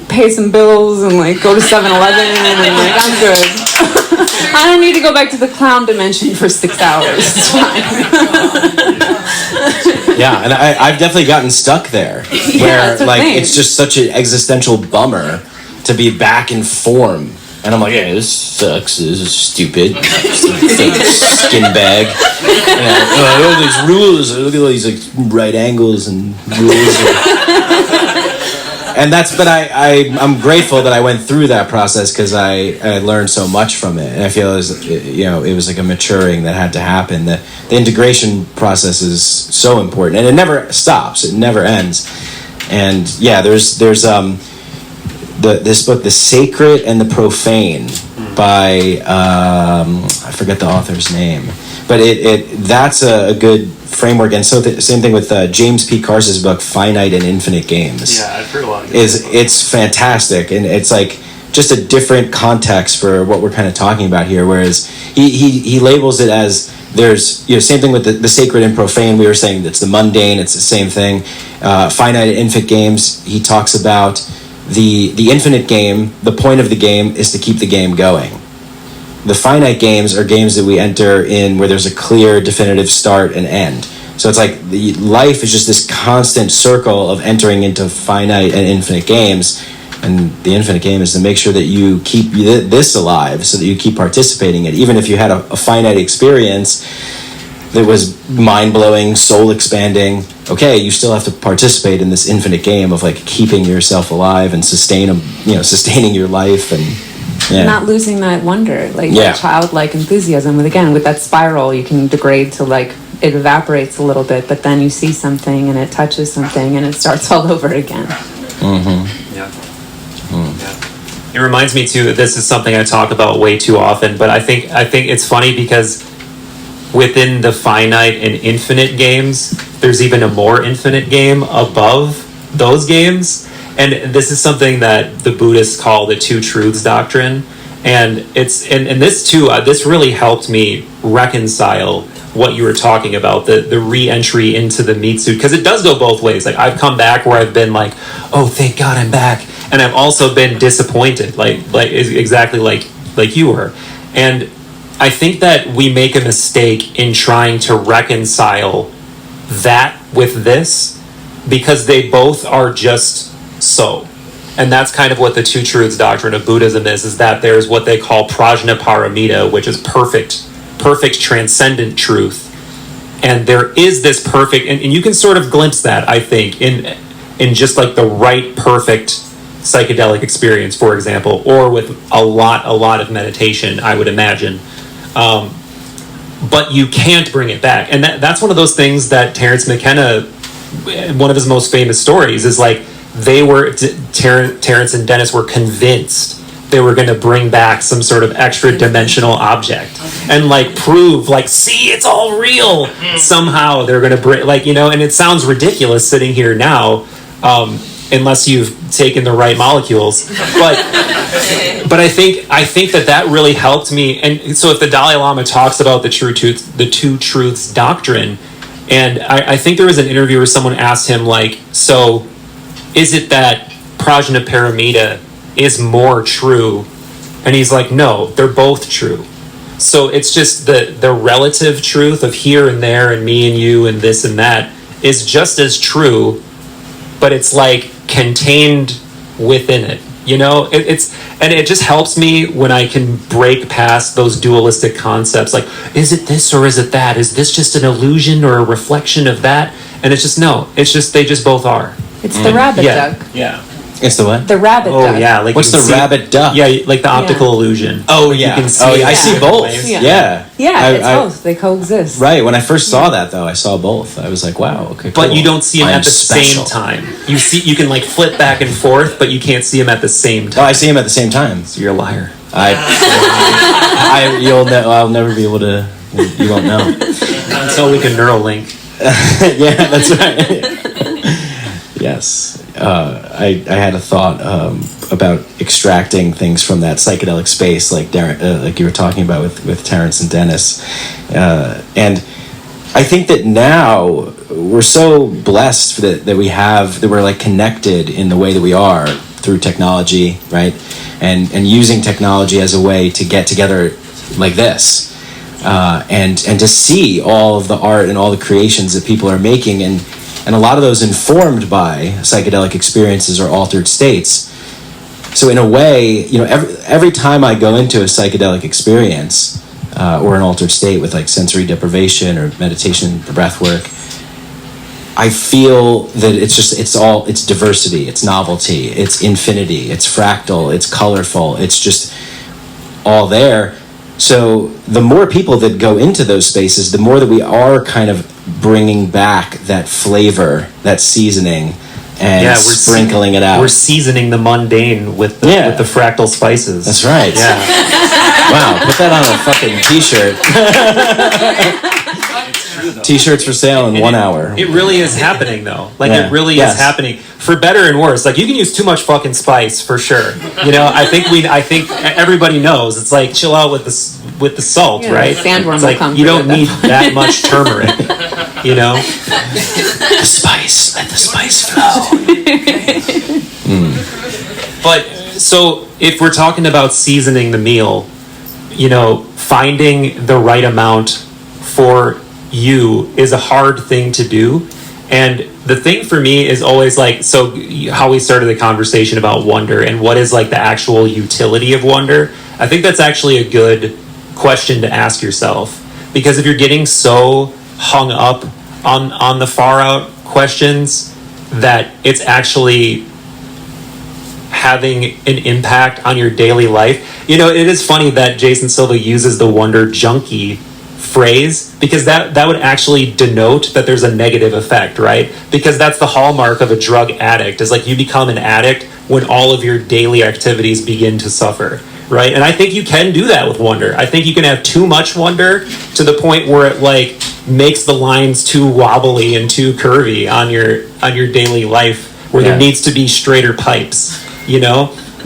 pay some bills and like go to 7-Eleven and like I'm good. I don't need to go back to the clown dimension for 6 hours. It's fine. Yeah, and I've definitely gotten stuck there, where like it's just such an existential bummer to be back in form. And I'm like, yeah, this sucks. This is stupid. Fake skin bag. And all these rules. Look at all these like right angles and rules. And that's, but I'm grateful that I went through that process because I learned so much from it. And I feel it was like a maturing that had to happen. The integration process is so important, and it never stops. It never ends. And yeah, there's this book, The Sacred and the Profane, by I forget the author's name, but that's a good framework. And so same thing with James P. Carson's book, Finite and Infinite Games. Yeah, I've heard a lot of it's fantastic, and it's like just a different context for what we're kind of talking about here. Whereas he labels it as there's same thing with the sacred and profane. We were saying it's the mundane. It's the same thing. Finite and infinite games. He talks about the infinite game. The point of the game is to keep the game going. The finite games are games that we enter in where there's a clear, definitive start and end. So it's like life is just this constant circle of entering into finite and infinite games. And the infinite game is to make sure that you keep this alive so that you keep participating in it. Even if you had a finite experience that was mind-blowing, soul-expanding, okay, you still have to participate in this infinite game of like keeping yourself alive and sustaining your life and not losing that wonder, like that childlike enthusiasm. With that spiral, you can degrade to like it evaporates a little bit, but then you see something and it touches something and it starts all over again. Mm-hmm. Yeah. Yeah. It reminds me too. This is something I talk about way too often, but I think it's funny because within the finite and infinite games, there's even a more infinite game above those games. And this is something that the Buddhists call the Two Truths doctrine. And it's and this too, this really helped me reconcile what you were talking about, the re-entry into the meat suit, because it does go both ways. Like I've come back where I've been like, oh, thank God I'm back. And I've also been disappointed, like exactly like you were. And I think that we make a mistake in trying to reconcile that with this, because they both are just so. And that's kind of what the Two Truths doctrine of Buddhism is that there's what they call prajnaparamita, which is perfect transcendent truth. And there is this perfect, and you can sort of glimpse that, I think, in just like the right perfect psychedelic experience, for example, or with a lot of meditation, I would imagine. But you can't bring it back. And that's one of those things that Terence McKenna, one of his most famous stories, is like Terence and Dennis were convinced they were going to bring back some sort of extra dimensional object and like prove like, see, it's all real. Somehow they're going to bring and it sounds ridiculous sitting here now, unless you've taken the right molecules. But I think that really helped me. And so if the Dalai Lama talks about the Two Truths doctrine, and I think there was an interview where someone asked him like, so is it that prajnaparamita is more true? And he's like, no, they're both true. So it's just the relative truth of here and there and me and you and this and that is just as true, but it's like contained within it. It just helps me when I can break past those dualistic concepts. Like, is it this or is it that? Is this just an illusion or a reflection of that? And it's just, no, it's just, they just both are. It's the rabbit duck. Yeah. It's the what? The rabbit duck. Oh, yeah. Like what's the rabbit duck? Yeah, like the optical illusion. Oh, yeah. You can see I see both. Yeah. It's both. They coexist. Right. When I first saw that, though, I saw both. I was like, wow, okay, cool. But you don't see them at the same time. You can like flip back and forth, but you can't see them at the same time. Oh, I see them at the same time. So you're a liar. I'll never be able to. You won't know until we can Neuralink. Yeah, that's right. Yes. I had a thought about extracting things from that psychedelic space, like like you were talking about with Terrence and Dennis, and I think that now we're so blessed that we're like connected in the way that we are through technology, right? And using technology as a way to get together like this, and to see all of the art and all the creations that people are making, and a lot of those informed by psychedelic experiences or altered states. So in a way, every time I go into a psychedelic experience, or an altered state with like sensory deprivation or meditation, breath work, I feel that it's diversity, it's novelty, it's infinity, it's fractal, it's colorful, it's just all there. So the more people that go into those spaces, the more that we are kind of bringing back that flavor, that seasoning, and sprinkling it out. We're seasoning the mundane with the fractal spices. That's right. Yeah. Wow, put that on a fucking t-shirt. T-shirts for sale in 1 hour. It really is happening, though. Like, it really is happening, for better and worse. Like, you can use too much fucking spice, for sure. I think everybody knows. It's like, chill out with the salt, right? The sandworm it's like, will come you don't through need that much turmeric, The spice, let the spice flow. But, so, if we're talking about seasoning the meal, finding the right amount for you is a hard thing to do. And the thing for me is always like, so how we started the conversation about wonder and what is like the actual utility of wonder. I think that's actually a good question to ask yourself, because if you're getting so hung up on the far out questions that it's actually having an impact on your daily life. It is funny that Jason Silva uses the wonder junkie phrase, because that would actually denote that there's a negative effect, right? Because that's the hallmark of a drug addict, is like you become an addict when all of your daily activities begin to suffer, right? And I think you can do that with wonder. I think you can have too much wonder to the point where it like makes the lines too wobbly and too curvy on your daily life, where there needs to be straighter pipes,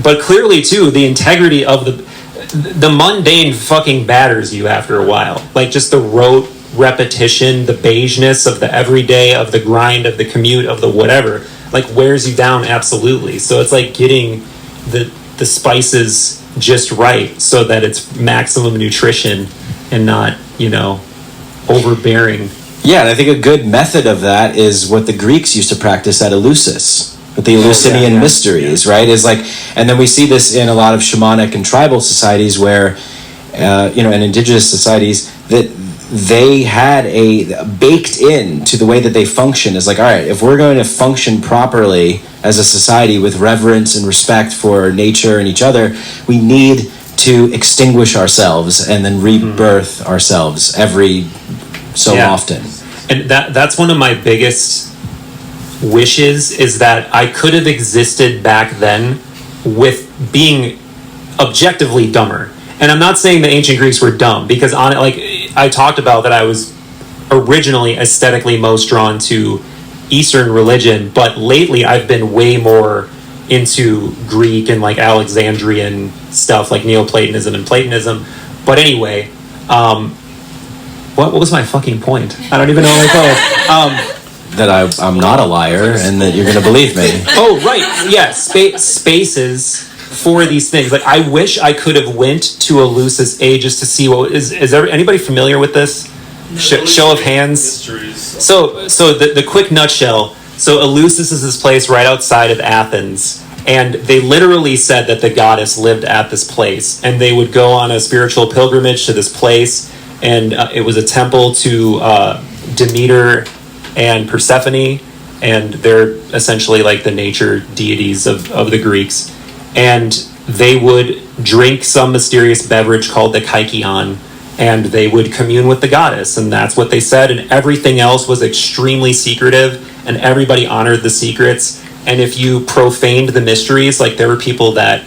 But clearly too, the integrity of the mundane fucking batters you after a while. Like just the rote repetition, the beigeness of the everyday, of the grind, of the commute, of the whatever, like wears you down absolutely. So it's like getting the spices just right so that it's maximum nutrition and not, overbearing. Yeah, and I think a good method of that is what the Greeks used to practice at Eleusis, with the Eleusinian mysteries, right? Is like, and then we see this in a lot of shamanic and tribal societies where, and indigenous societies, that they had baked in to the way that they function is like, all right, if we're going to function properly as a society with reverence and respect for nature and each other, we need to extinguish ourselves and then rebirth ourselves every so often. And that's one of my biggest wishes, is that I could have existed back then with being objectively dumber. And I'm not saying the ancient Greeks were dumb, because I talked about that I was originally aesthetically most drawn to Eastern religion, but lately I've been way more into Greek and like Alexandrian stuff, like Neoplatonism and Platonism. But anyway, what was my fucking point? I don't even know what I called. That I'm not a liar and that you're going to believe me. Oh, right. Yeah, spaces for these things. Like, I wish I could have went to Eleusis Ages to see what is anybody familiar with this? Show of hands. So the quick nutshell. So Eleusis is this place right outside of Athens, and they literally said that the goddess lived at this place, and they would go on a spiritual pilgrimage to this place, and it was a temple to Demeter and Persephone, and they're essentially like the nature deities of the Greeks. And they would drink some mysterious beverage called the kykeon, and they would commune with the goddess, and that's what they said. And everything else was extremely secretive, and everybody honored the secrets. And if you profaned the mysteries, like there were people that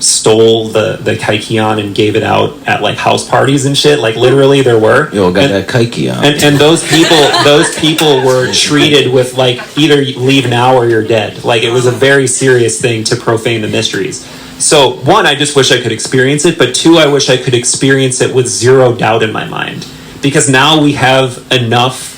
stole the kaikion and gave it out at like house parties and shit. Like literally there were. You all got that kaikion. And those people were treated with like either leave now or you're dead. Like it was a very serious thing to profane the mysteries. So one, I just wish I could experience it, but two, I wish I could experience it with zero doubt in my mind. Because now we have enough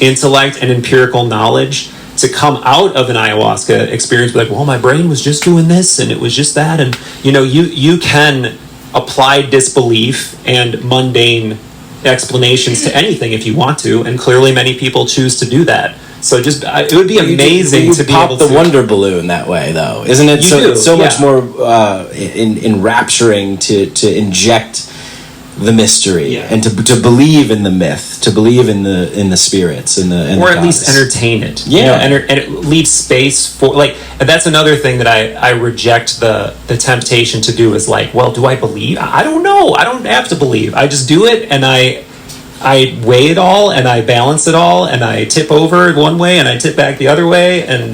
intellect and empirical knowledge to come out of an ayahuasca experience, like, well, my brain was just doing this and it was just that. And, you know, you can apply disbelief and mundane explanations to anything if you want to. And clearly many people choose to do that. So just, it would be amazing to be able to pop the wonder balloon that way, though, isn't it? So much more enrapturing to inject the mystery and to believe in the myth, to believe in the spirits and the or at least entertain it. Yeah, you know, and it leaves space for like that's another thing that I reject the temptation to do is like, well, do I believe? I don't know. I don't have to believe. I just do it, and I weigh it all, and I balance it all, and I tip over one way, and I tip back the other way, and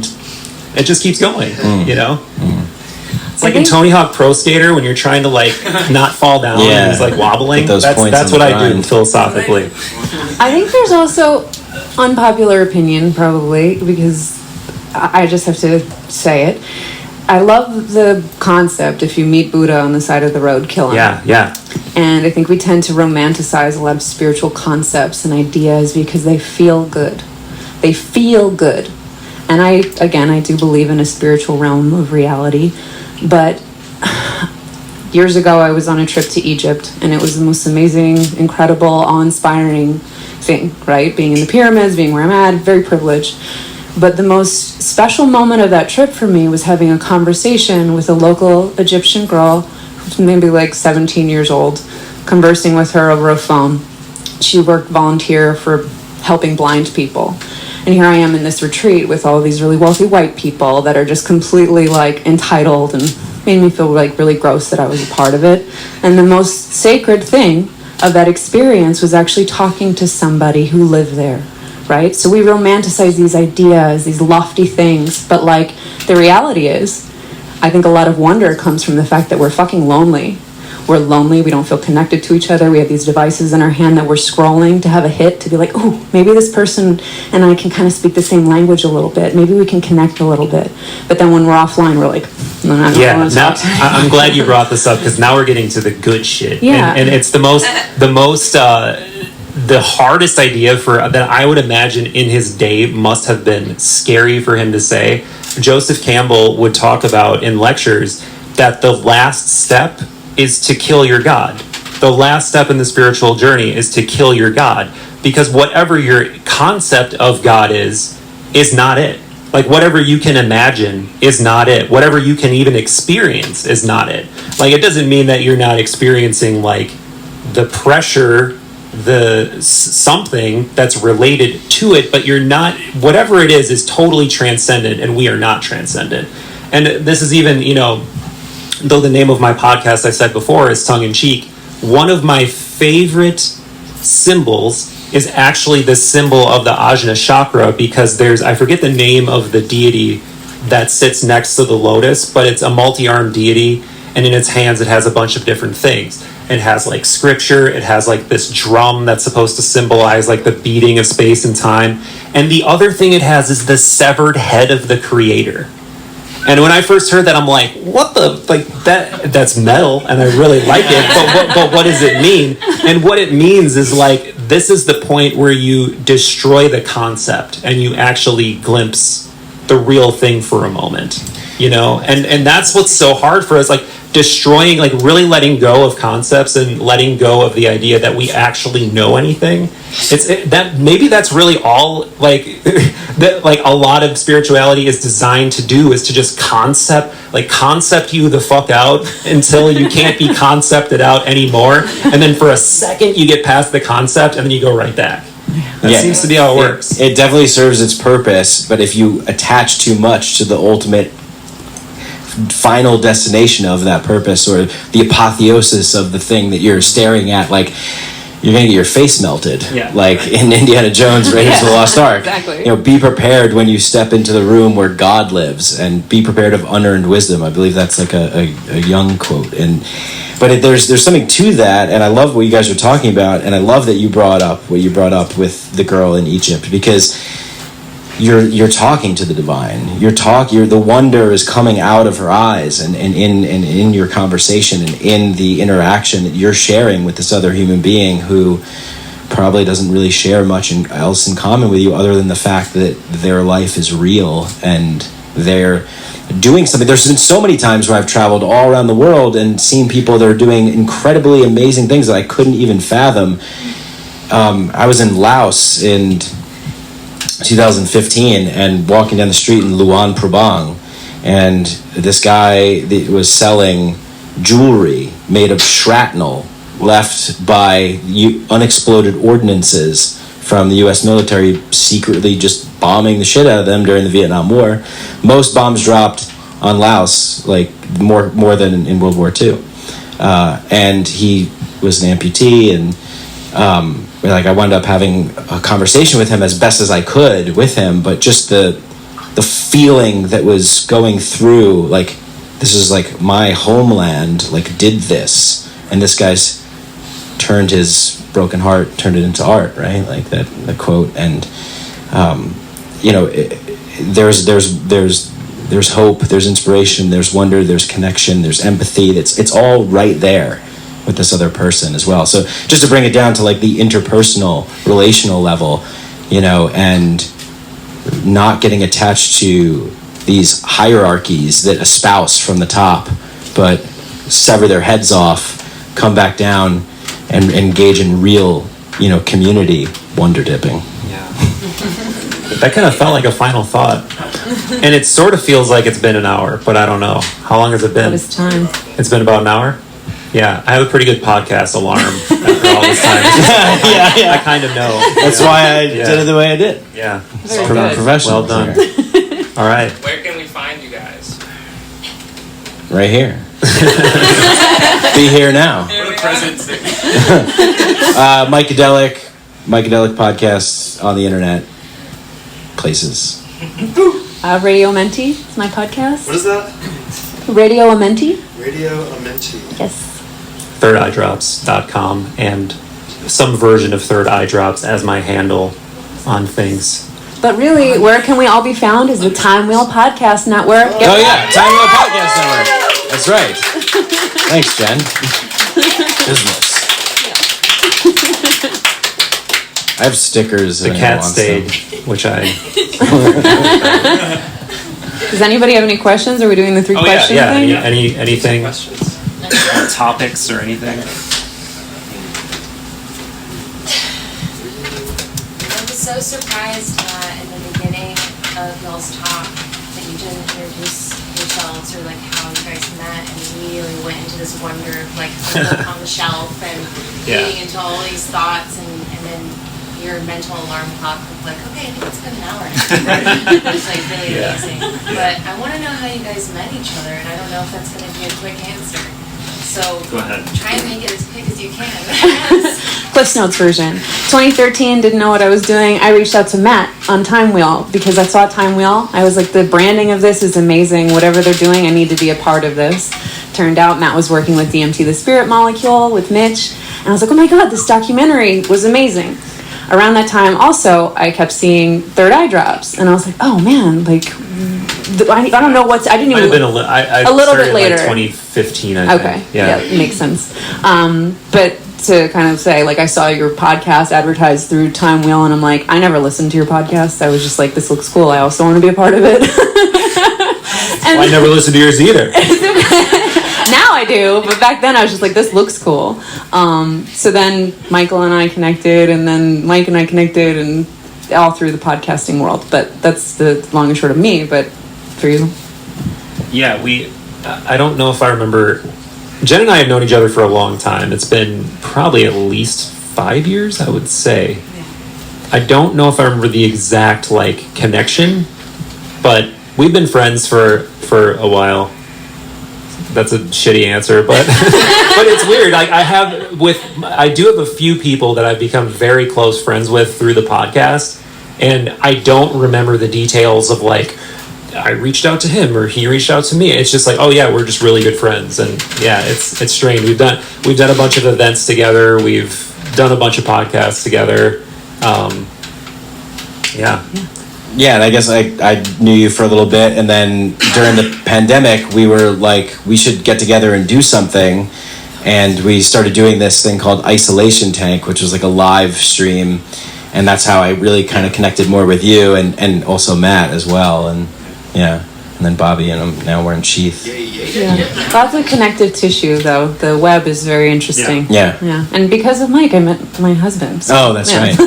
it just keeps going. You know. It's like in Tony Hawk Pro Skater when you're trying to like not fall down and he's like wobbling. That's what I do philosophically. I think there's also unpopular opinion probably because I just have to say it. I love the concept if you meet Buddha on the side of the road, kill him. Yeah. And I think we tend to romanticize a lot of spiritual concepts and ideas because they feel good. They feel good. And I do believe in a spiritual realm of reality. But years ago, I was on a trip to Egypt, and it was the most amazing, incredible, awe-inspiring thing, right? Being in the pyramids, being where I'm at, very privileged. But the most special moment of that trip for me was having a conversation with a local Egyptian girl, who's maybe like 17 years old, conversing with her over a phone. She worked volunteer for helping blind people. And here I am in this retreat with all of these really wealthy white people that are just completely like entitled and made me feel like really gross that I was a part of it. And the most sacred thing of that experience was actually talking to somebody who lived there, right? So we romanticize these ideas, these lofty things, but like the reality is, I think a lot of wonder comes from the fact that we're fucking lonely. We're lonely, we don't feel connected to each other, we have these devices in our hand that we're scrolling to have a hit, to be like, oh, maybe this person and I can kind of speak the same language a little bit, maybe we can connect a little bit. But then when we're offline, we're like, no, I don't want to talk. I'm glad you brought this up, because now we're getting to the good shit. Yeah. And it's the hardest idea that I would imagine in his day must have been scary for him to say. Joseph Campbell would talk about in lectures that the last step is to kill your God. The last step in the spiritual journey is to kill your God, because whatever your concept of God is not it. Like whatever you can imagine is not it. Whatever you can even experience is not it. Like it doesn't mean that you're not experiencing like the pressure, the something that's related to it, but you're not, whatever it is totally transcendent, and we are not transcendent. And this is even, you know, though the name of my podcast, I said before, is tongue-in-cheek, one of my favorite symbols is actually the symbol of the Ajna chakra, because I forget the name of the deity that sits next to the lotus, but it's a multi-armed deity, and in its hands it has a bunch of different things. It has like scripture, it has like this drum that's supposed to symbolize like the beating of space and time, and the other thing it has is the severed head of the creator. And when I first heard that, I'm like, what the, like, that's metal, and I really like it, but what does it mean? And what it means is, like, this is the point where you destroy the concept, and you actually glimpse the real thing for a moment, you know? And that's what's so hard for us, like, destroying, like, really letting go of concepts and letting go of the idea that we actually know anything. Maybe that's really all, like, that, like, a lot of spirituality is designed to do, is to just concept you the fuck out until you can't be concepted out anymore, and then for a second you get past the concept and then you go right back. That seems to be how it works. It definitely serves its purpose, but if you attach too much to the ultimate final destination of that purpose, or the apotheosis of the thing that you're staring at, like, you're gonna get your face melted, Yeah. like in Indiana Jones, Raiders of the Lost Ark. Exactly. You know, be prepared when you step into the room where God lives, and be prepared of unearned wisdom. I believe that's like a young quote, but there's something to that, and I love what you guys are talking about, and I love that you brought up what you brought up with the girl in Egypt, because you're talking to the divine. The wonder is coming out of her eyes, and in your conversation and in the interaction that you're sharing with this other human being who probably doesn't really share much else in common with you other than the fact that their life is real and they're doing something. There's been so many times where I've traveled all around the world and seen people that are doing incredibly amazing things that I couldn't even fathom. I was in Laos in 2015 and walking down the street in Luang Prabang, and this guy that was selling jewelry made of shrapnel left by unexploded ordnances from the U.S. military secretly just bombing the shit out of them during the Vietnam War. Most bombs dropped on Laos, like more than in World War II. And he was an amputee, and I wound up having a conversation with him as best as I could with him, but just the feeling that was going through, like, this is like my homeland, like, did this, and this guy's turned his broken heart, turned it into art, right? Like that quote. And there's hope, there's inspiration, there's wonder, there's connection, there's empathy. It's all right there with this other person as well. So just to bring it down to like the interpersonal, relational level, and not getting attached to these hierarchies that espouse from the top, but sever their heads off, come back down, and engage in real, community wonder dipping. Yeah. That kind of felt like a final thought. And it sort of feels like it's been an hour, but I don't know. How long has it been? What is time? It's been about an hour? Yeah, I have a pretty good podcast alarm after all this time. Yeah. I kind of know. That's why I did it the way I did. Yeah. Very good. Professional. Well done. All right. Where can we find you guys? Right here. Be here now. What a presidency. Mikeadelic podcasts on the internet places. Radio Amenti is my podcast. What is that? Radio Amenti. Radio Amenti. Yes. thirdeyedrops.com and some version of Third Eye Drops as my handle on things. But really, where can we all be found is the Timewheel Podcast Network. Oh yeah, Timewheel Podcast Network. That's right. Thanks, Jen. Business. I have stickers. The cat stayed, which I... Does anybody have any questions? Are we doing the three question thing? Anything? Questions? Topics or anything? I was so surprised in the beginning of y'all's talk that you didn't introduce yourselves or like how you guys met, and immediately went into this wonder of like the book on the shelf and getting into all these thoughts, and then your mental alarm clock was like, okay, I think it's been an hour. It's like really amazing. But I want to know how you guys met each other, and I don't know if that's going to be a quick answer. So go ahead. Try and make it as quick as you can. Cliff's Notes version. 2013, didn't know what I was doing. I reached out to Matt on Timewheel because I saw Timewheel. I was like, the branding of this is amazing. Whatever they're doing, I need to be a part of this. Turned out Matt was working with DMT, the Spirit Molecule, with Mitch. And I was like, oh my God, this documentary was amazing. Around that time, also, I kept seeing Third Eye Drops. And I was like, oh man, like, I don't know what's, I didn't even. Might have been a little bit started later. Like 2015, I think. Okay, yeah, it makes sense. But to kind of say, like, I saw your podcast advertised through Timewheel, and I'm like, I never listened to your podcast. I was just like, this looks cool. I also want to be a part of it. Well, I never listened to yours either. Now I do, but back then I was just like, this looks cool. So then Michael and I connected, and then Mike and I connected, and all through the podcasting world. But that's the long and short of me. But for you? Yeah, I don't know if I remember. Jen and I have known each other for a long time. It's been probably at least 5 years, I would say. Yeah. I don't know if I remember the exact connection, but we've been friends for a while. that's a shitty answer, but but it's weird. Like I do have a few people that I've become very close friends with through the podcast, and I don't remember the details of like I reached out to him or he reached out to me. It's just like, oh yeah, we're just really good friends, and yeah, it's strange. We've done a bunch of events together. We've done a bunch of podcasts together. Yeah, and I guess I knew you for a little bit, and then during the pandemic, we were like, we should get together and do something, and we started doing this thing called Isolation Tank, which was like a live stream, and that's how I really kind of connected more with you, and also Matt as well, and yeah, and then Bobby, and now we're in SHEATH. Yeah. Lots of connective tissue, though. The web is very interesting. Yeah. And because of Mike, I met my husband. So, oh, that's right.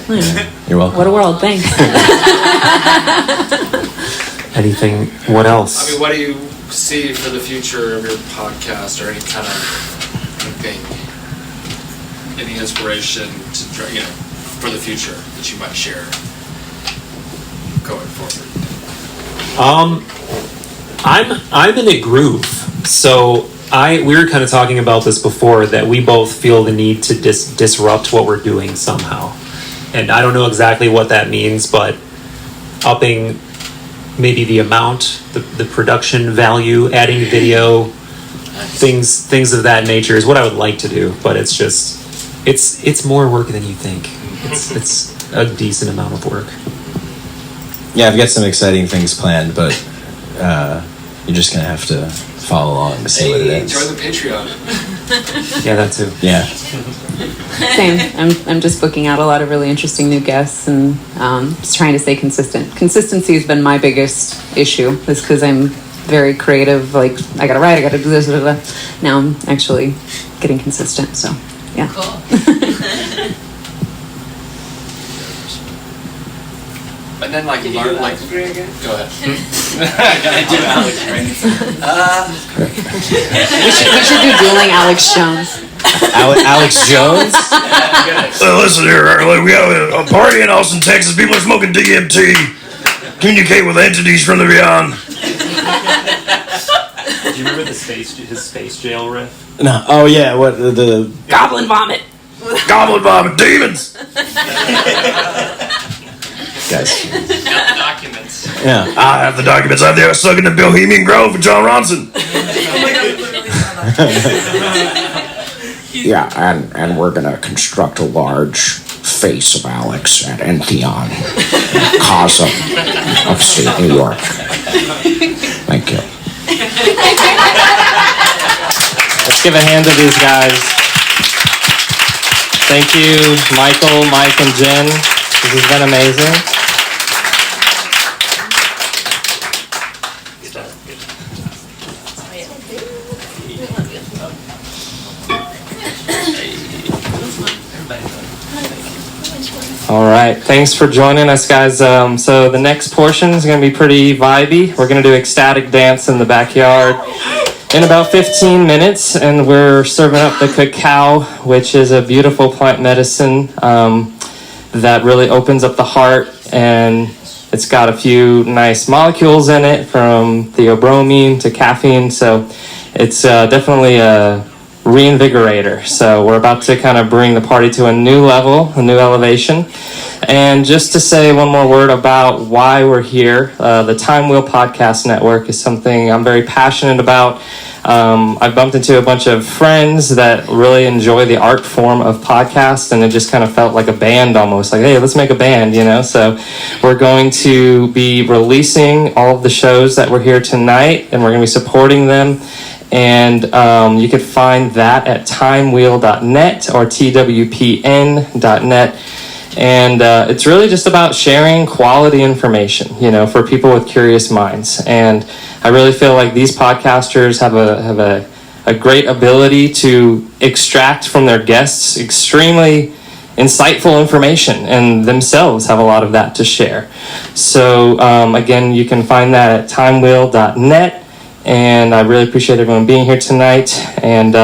Yeah. You're welcome. What a world, thanks. Anything? What else? I mean, what do you see for the future of your podcast, or any kind of anything, any inspiration to, for the future that you might share going forward? I'm in a groove. So we were kind of talking about this before, that we both feel the need to disrupt what we're doing somehow. And I don't know exactly what that means, but upping maybe the amount, the production value, adding video, things of that nature is what I would like to do. But it's just, it's more work than you think. It's a decent amount of work. Yeah, I've got some exciting things planned, but you're just gonna have to follow along and see what it is. Join the Patreon. Yeah, that too. Yeah. Same. I'm just booking out a lot of really interesting new guests, and just trying to stay consistent. Consistency has been my biggest issue, is because I'm very creative. Like, I gotta write, I gotta do this, blah, blah, blah. Now I'm actually getting consistent. So, yeah. Cool. And then, like, learn, like, go ahead. I do Alex Gray. We should do dueling Alex Jones. Alex Jones? Listen here, we have a party in Austin, Texas. People are smoking DMT. Communicate with entities from the beyond. Do you remember his space jail riff? No. Oh yeah. What the Goblin vomit. Goblin vomit demons. guys? Got the documents. Yeah. I have the documents out there stuck in the Bohemian Grove with John Ronson. Yeah, and we're gonna construct a large face of Alex at Entheon, Casa, upstate New York. Thank you. Let's give a hand to these guys. Thank you, Michael, Mike, and Jenn. This has been amazing. All right, thanks for joining us, guys. So the next portion is going to be pretty vibey. We're going to do ecstatic dance in the backyard in about 15 minutes, and we're serving up the cacao, which is a beautiful plant medicine that really opens up the heart, and it's got a few nice molecules in it, from theobromine to caffeine, so it's definitely a reinvigorator. So we're about to kind of bring the party to a new level, a new elevation. And just to say one more word about why we're here, the Timewheel Podcast Network is something I'm very passionate about. I've bumped into a bunch of friends that really enjoy the art form of podcast, and it just kind of felt like a band almost, like, hey, let's make a band, you know? So we're going to be releasing all of the shows that we're here tonight, and we're going to be supporting them. And you can find that at timewheel.net or twpn.net. And it's really just about sharing quality information, you know, for people with curious minds. And I really feel like these podcasters have a great ability to extract from their guests extremely insightful information, and themselves have a lot of that to share. So again, you can find that at timewheel.net. And I really appreciate everyone being here tonight. And,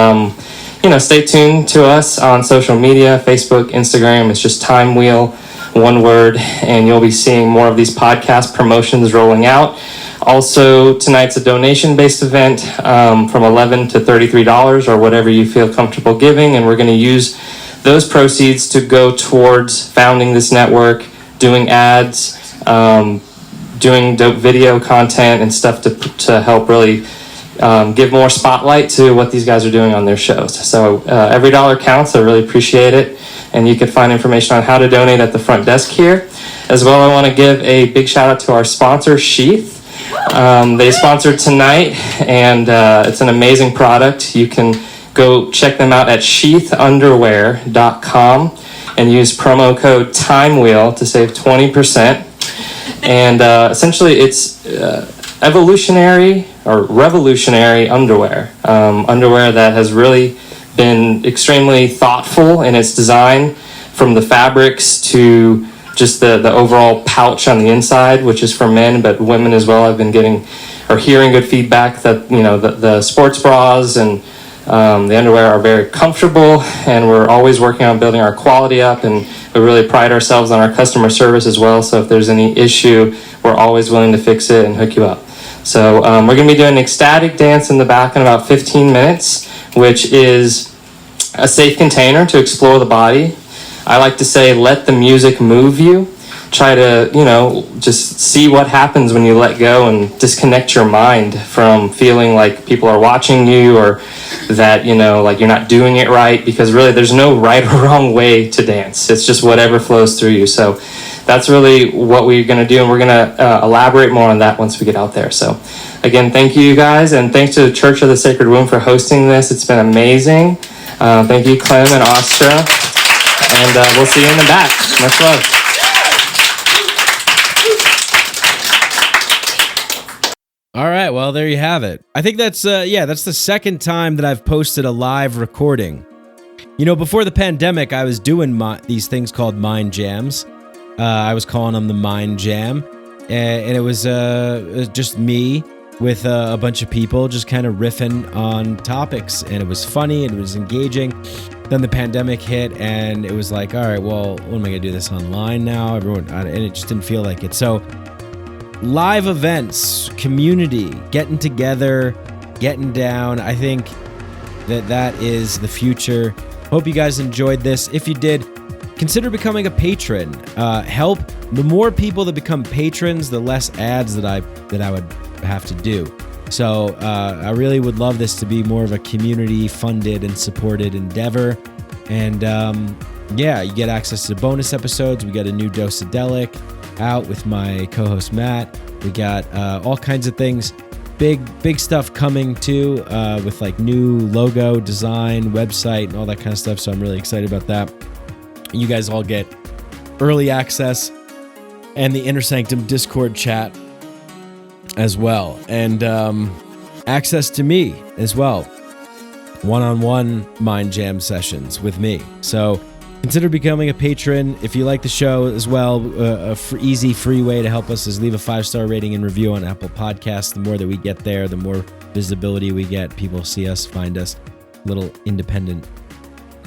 you know, stay tuned to us on social media, Facebook, Instagram. It's just Timewheel, one word. And you'll be seeing more of these podcast promotions rolling out. Also, tonight's a donation-based event from $11 to $33 or whatever you feel comfortable giving, and we're going to use those proceeds to go towards founding this network, doing ads, doing dope video content and stuff to help really give more spotlight to what these guys are doing on their shows. So every dollar counts. I really appreciate it. And you can find information on how to donate at the front desk here. As well, I want to give a big shout out to our sponsor, SHEATH. They sponsored tonight, and it's an amazing product. You can go check them out at sheathunderwear.com and use promo code Timewheel to save 20%. And essentially, it's evolutionary or revolutionary underwear. Underwear that has really been extremely thoughtful in its design, from the fabrics to just the overall pouch on the inside, which is for men, but women as well. I've been getting or hearing good feedback that, you know, the sports bras and the underwear are very comfortable, and we're always working on building our quality up, and we really pride ourselves on our customer service as well. So if there's any issue, we're always willing to fix it and hook you up. So we're going to be doing an ecstatic dance in the back in about 15 minutes, which is a safe container to explore the body. I like to say, let the music move you. Try to, you know, just see what happens when you let go and disconnect your mind from feeling like people are watching you, or that, you know, like you're not doing it right, because really there's no right or wrong way to dance. It's just whatever flows through you. So that's really what we're going to do, and we're going to elaborate more on that once we get out there. So again, thank you guys, and thanks to the Church of the Sacred Womb for hosting this. It's been amazing. Thank you, Clem and Astra, and we'll see you in the back. Much love. All right, well, there you have it. I think that's that's the second time that I've posted a live recording. You know, before the pandemic, I was doing these things called Mind Jams. I was calling them the Mind Jam, and it was just me with a bunch of people just kind of riffing on topics, and it was funny, and it was engaging. Then the pandemic hit, and it was like, all right, well, what am I gonna do this online now? And it just didn't feel like it. So live events, community, getting together, getting down. I think that is the future. Hope you guys enjoyed this. If you did, consider becoming a patron. Help. The more people that become patrons, the less ads that I would have to do. So I really would love this to be more of a community-funded and supported endeavor. And you get access to bonus episodes. We got a new Mikeadelic out with my co-host Matt. We got all kinds of things, big stuff coming too, with like new logo design, website, and all that kind of stuff. So I'm really excited about that. You guys all get early access and the Inner Sanctum Discord chat as well, and access to me as well, one-on-one Mind Jam sessions with me. So consider becoming a patron. If you like the show as well, easy, free way to help us is leave a 5-star rating and review on Apple Podcasts. The more that we get there, the more visibility we get. People see us, find us. Little independent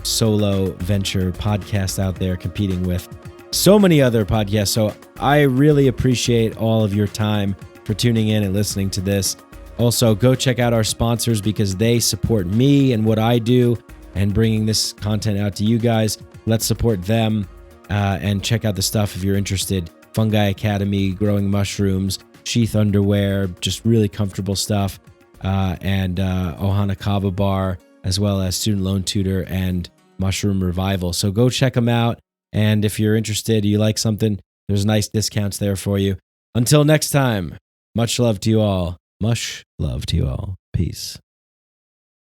solo venture podcast out there competing with so many other podcasts. So I really appreciate all of your time for tuning in and listening to this. Also, go check out our sponsors, because they support me and what I do and bringing this content out to you guys. Let's support them, and check out the stuff if you're interested. Fungi Academy, growing mushrooms, SHEATH underwear, just really comfortable stuff, and Ohana Kava Bar, as well as Student Loan Tutor and Mushroom Revival. So go check them out, and if you're interested, you like something, there's nice discounts there for you. Until next time, much love to you all. Much love to you all. Peace.